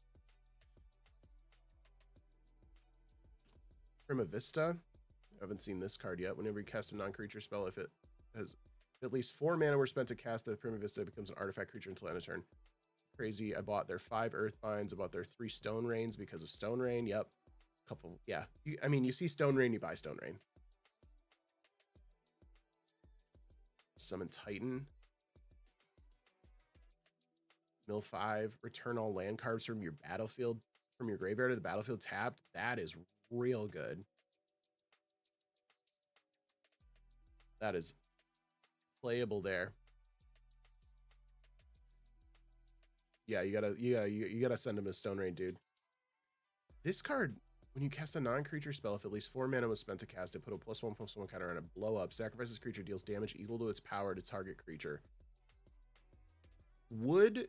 Prima Vista. I haven't seen this card yet. Whenever you cast a non-creature spell, if it has at least 4 mana were spent to cast the Prima Vista, it becomes an artifact creature until end of turn. Crazy. I bought their 5 Earthbinds. I bought their 3 Stone Rains because of Stone Rain. Yep. Couple. Yeah. I mean, you see Stone Rain, you buy Stone Rain. Summon Titan. Mill 5. Return all land cards from your battlefield, from your graveyard to the battlefield tapped. That is real good. That is playable there. Yeah, you gotta send him a Stone Rain, dude. This card, when you cast a non-creature spell, if at least 4 mana was spent to cast it, put a +1/+1 counter on a blow up. Sacrifices creature, deals damage equal to its power to target creature. Would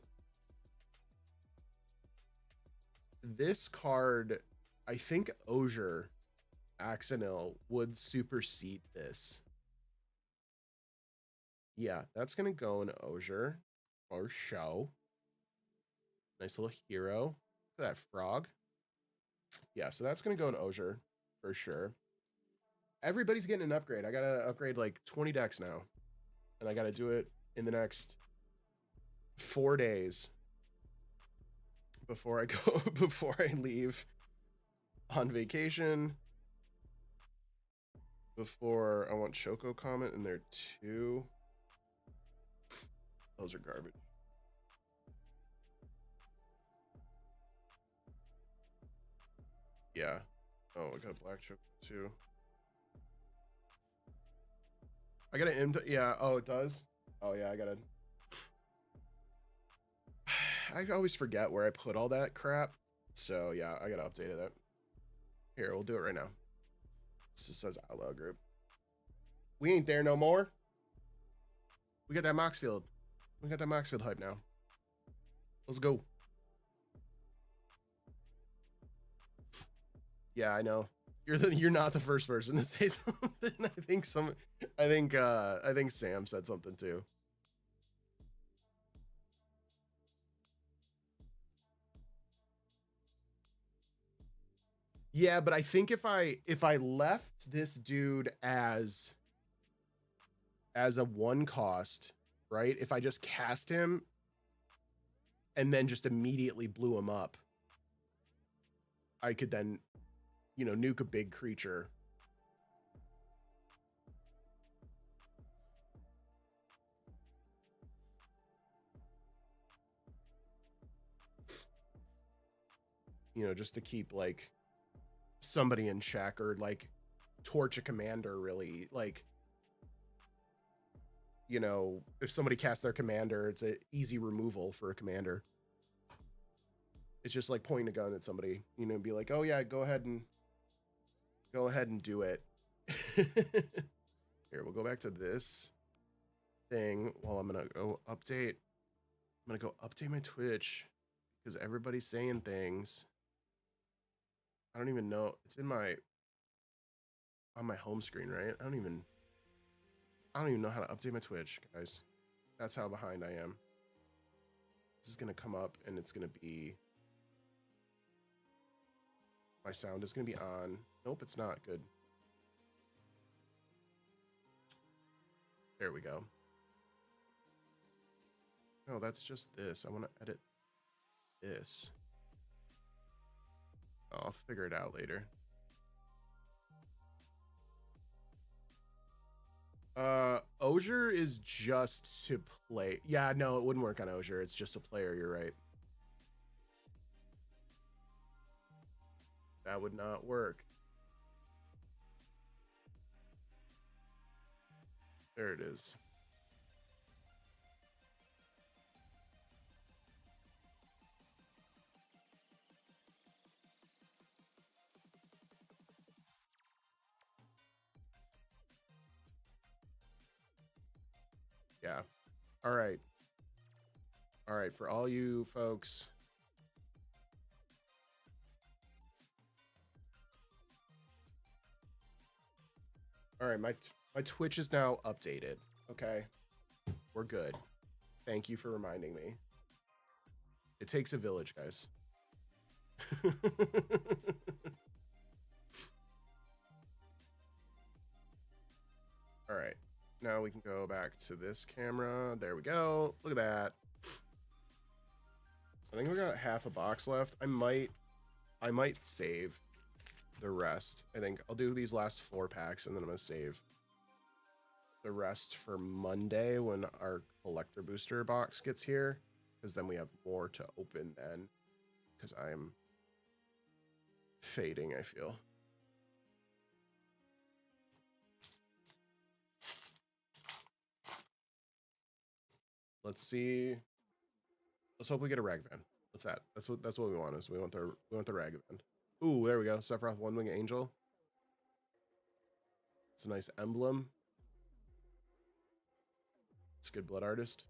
this card, I think Osier Axonil would supersede this. Yeah, that's gonna go in Osier or show. Nice little hero. Look at that frog. Yeah, so that's gonna go in Osier for sure. Everybody's getting an upgrade. I gotta upgrade like 20 decks now. And I gotta do it in the next 4 days before I go before I leave on vacation. Before I want Choco Comet in there too. Those are garbage. Yeah. Oh, I got a black Choco too. I gotta yeah. Oh, it does. Oh yeah, I gotta. I always forget where I put all that crap. So yeah, I gotta update it. Here, we'll do it right now. This just says Outlaw Group. We ain't there no more. We got that Moxfield. We got that Moxfield hype now. Let's go. Yeah, I know. You're not the first person to say something. I think Sam said something too. Yeah, but I think if I left this dude as a one cost, right? If I just cast him and then just immediately blew him up, I could then, nuke a big creature. Just to keep like somebody in check or like torch a commander really. Like, if somebody casts their commander, it's an easy removal for a commander. It's just like pointing a gun at somebody, and be like, oh yeah, go ahead and do it. Here, we'll go back to this thing while I'm gonna go update. I'm gonna go update my Twitch because everybody's saying things. I don't even know. It's on my home screen, right? I don't even know how to update my Twitch, guys. That's how behind I am. This is gonna come up and it's gonna be, my sound is gonna be on. Nope, it's not. Good. There we go. No, that's just this. I want to edit this. I'll figure it out later. Osier is just to play. Yeah, no, it wouldn't work on Osier. It's just a player. You're right. That would not work. There it is. Yeah. All right. All right. For all you folks. All right. My Twitch is now updated. Okay. We're good. Thank you for reminding me. It takes a village, guys. All right. Now we can go back to this camera. There we go. Look at that. I think we got half a box left. I might save the rest. I think I'll do these last 4 packs and then I'm gonna save the rest for Monday when our collector booster box gets here, because then we have more to open then, because I'm fading, I feel. Let's see. Let's hope we get a Ragavan. What's that? That's what we want. Is we want the Ragavan. Ooh, there we go. Sephiroth One Wing Angel. It's a nice emblem. It's a good blood artist.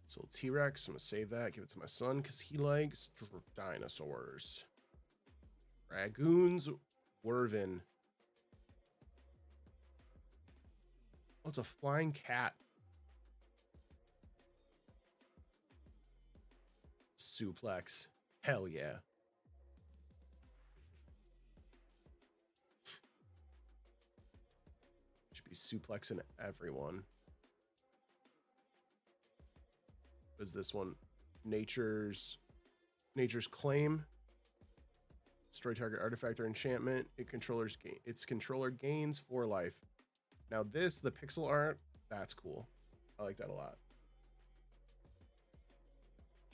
It's a little T-Rex. I'm gonna save that. Give it to my son because he likes dinosaurs. Dragoons. Wervin. Oh, it's a flying cat. Suplex. Hell yeah. Should be suplexing everyone. What is this one? Nature's Claim. Destroy target artifact or enchantment. Its controller gains 4 life. Now this, the pixel art, that's cool. I like that a lot.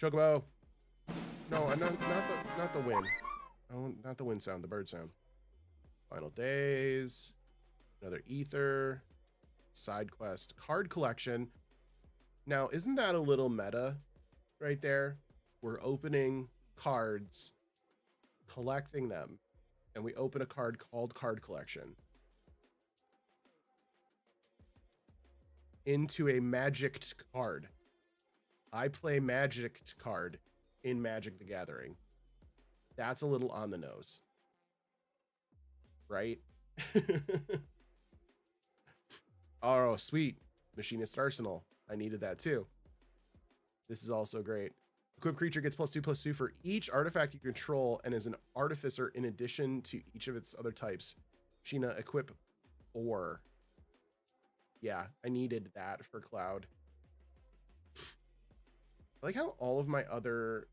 Chocobo. No, not the wind. Oh, not the wind sound, the bird sound. Final Days. Another Ether. Side quest. Card collection. Now, isn't that a little meta right there? We're opening cards, collecting them, and we open a card called Card Collection into a magicked card. I play magicked card in Magic the Gathering. That's a little on the nose, right? Oh, sweet. Machinist Arsenal. I needed that too. This is also great. Equip creature gets +2/+2 for each artifact you control and is an artificer in addition to each of its other types. Sheena, equip 4. Yeah, I needed that for Cloud. I like how all of my other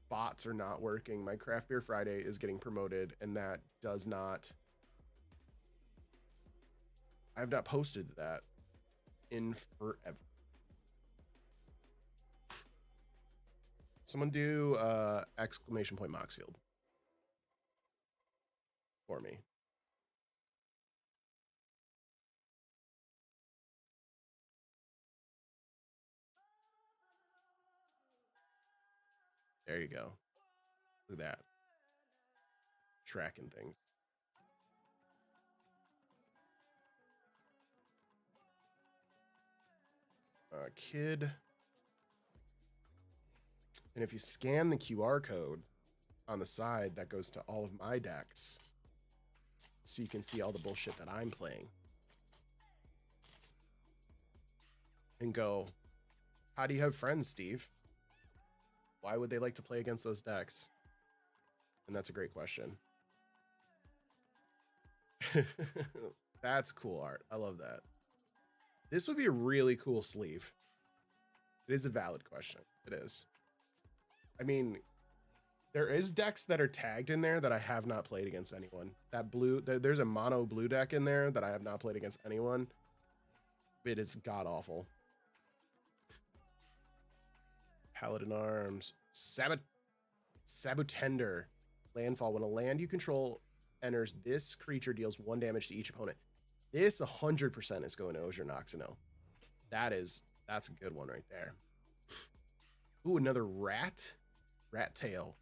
bots are not working. My Craft Beer Friday is getting promoted, and that does not... I have not posted that in forever. Someone do exclamation point Moxfield for me. There you go. Look at that. Tracking things. Kid. And if you scan the QR code on the side, that goes to all of my decks. So you can see all the bullshit that I'm playing. And go, how do you have friends, Steve? Why would they like to play against those decks? And that's a great question. That's cool art. I love that. This would be a really cool sleeve. It is a valid question. It is. I mean, there is decks that are tagged in there that I have not played against anyone. That blue, there's a mono blue deck in there that I have not played against anyone. It is god awful. Paladin Arms. Sabutender. Landfall. When a land you control enters, this creature deals 1 damage to each opponent. This 100% is going to Osier Noxino. That's a good one right there. Ooh, another rat. Rat tail.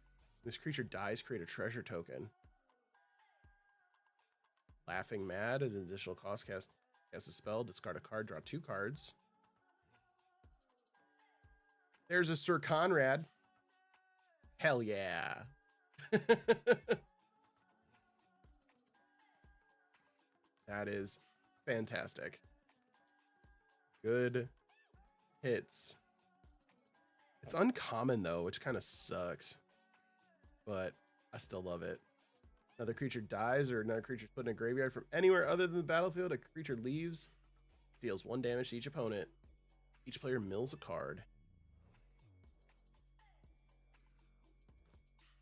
This creature dies, create a treasure token. Laughing Mad, an additional cost, cast a spell, discard a card, draw 2 cards. There's a Sir Conrad. Hell yeah. That is fantastic. Good hits. It's uncommon though, which kind of sucks, but I still love it. Another creature dies or another creature is put in a graveyard from anywhere other than the battlefield. A creature leaves, deals 1 damage to each opponent. Each player mills a card.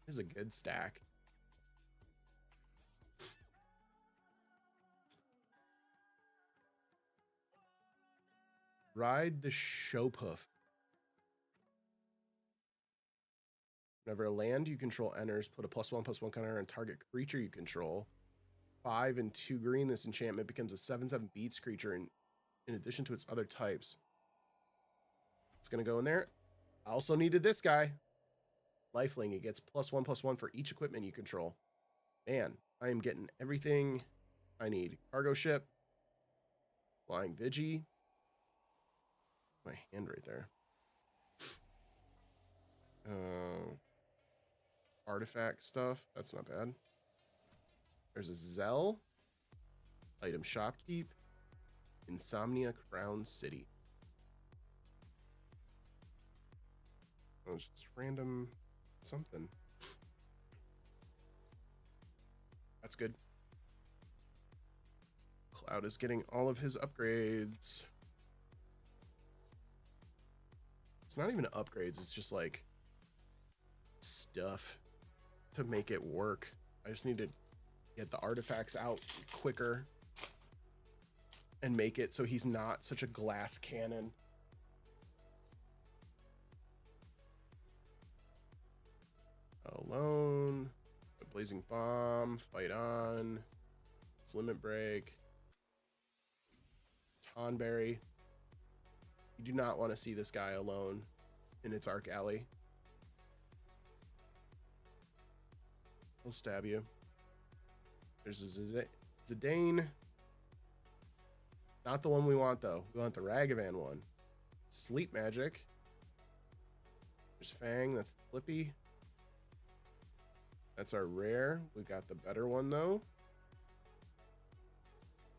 This is a good stack. Ride the Showpuff. Whenever a land you control enters, put a +1/+1 counter on target creature you control. 5 and 2 green. This enchantment becomes a 7/7 beats creature in addition to its other types. It's going to go in there. I also needed this guy. Lifelink. It gets +1/+1 for each equipment you control. Man, I am getting everything I need. Cargo ship. Flying Vigi. My hand right there. artifact stuff. That's not bad. There's a Zell. Item shopkeep. Insomnia Crown City. Oh, it's just random something. That's good. Cloud is getting all of his upgrades. It's not even upgrades, it's just like stuff to make it work. I just need to get the artifacts out quicker and make it so he's not such a glass cannon. Alone. A blazing bomb. Fight on. It's limit break. Tonberry. You do not want to see this guy alone in its arc alley. He'll stab you. There's a Zidane. Not the one we want, though. We want the Ragavan one. Sleep magic. There's Fang. That's Flippy. That's our rare. We got the better one, though.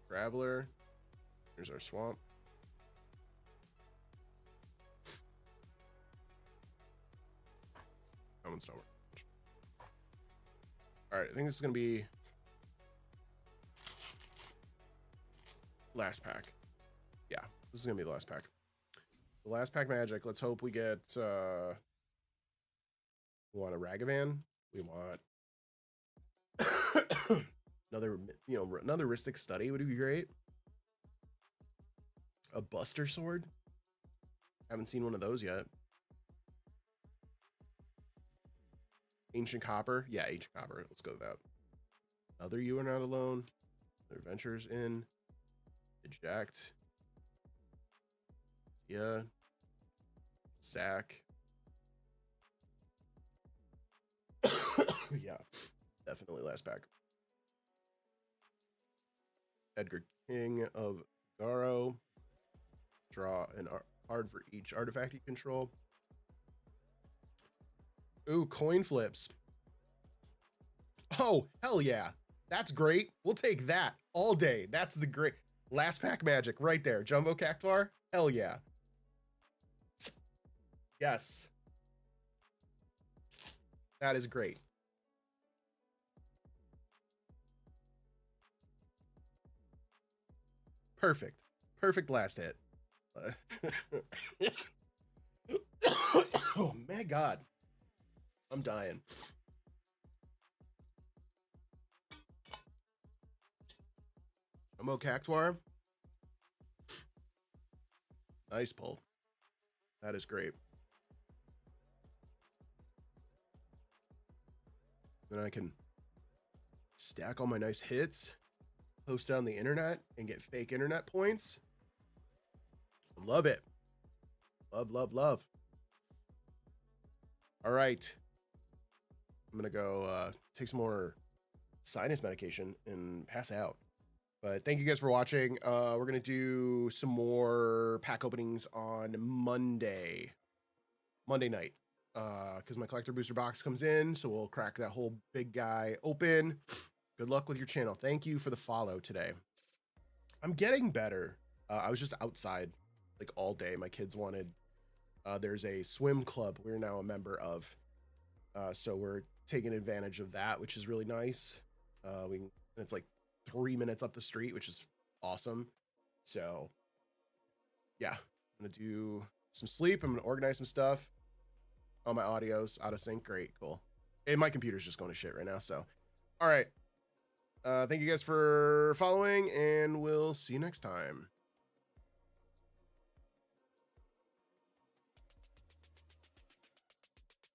Traveler. Here's our swamp. That one's not working. All right, I think this is going to be last pack. Yeah, this is going to be the last pack. The last pack magic. Let's hope we get... we want a Ragavan. We want... another Ristic Study would be great. A Buster Sword. Haven't seen one of those yet. Ancient Copper. Yeah, Ancient Copper. Let's go with that. Another You Are Not Alone. Their Adventures in. Eject. Yeah. Sack. Yeah. Definitely last pack. Edgar King of Garo. Draw an card for each artifact you control. Ooh, coin flips. Oh, hell yeah. That's great. We'll take that all day. That's the great last pack magic right there. Jumbo Cactuar. Hell yeah. Yes. That is great. Perfect. Perfect last hit. Oh, my God. I'm dying. Jumbo Cactuar. Nice pull. That is great. Then I can stack all my nice hits, post it on the internet, and get fake internet points. Love it. Love, love, love. All right. I'm going to go take some more sinus medication and pass out. But thank you guys for watching. We're going to do some more pack openings on Monday night. Because my collector booster box comes in. So we'll crack that whole big guy open. Good luck with your channel. Thank you for the follow today. I'm getting better. I was just outside like all day. My kids wanted, there's a swim club we're now a member of. So we're taking advantage of that, which is really nice. It's like 3 minutes up the street, which is awesome. So yeah, I'm gonna do some sleep. I'm gonna organize some stuff. Oh, my audio's out of sync. Great, cool. And my computer's just going to shit right now. So, all right. Thank you guys for following, and we'll see you next time.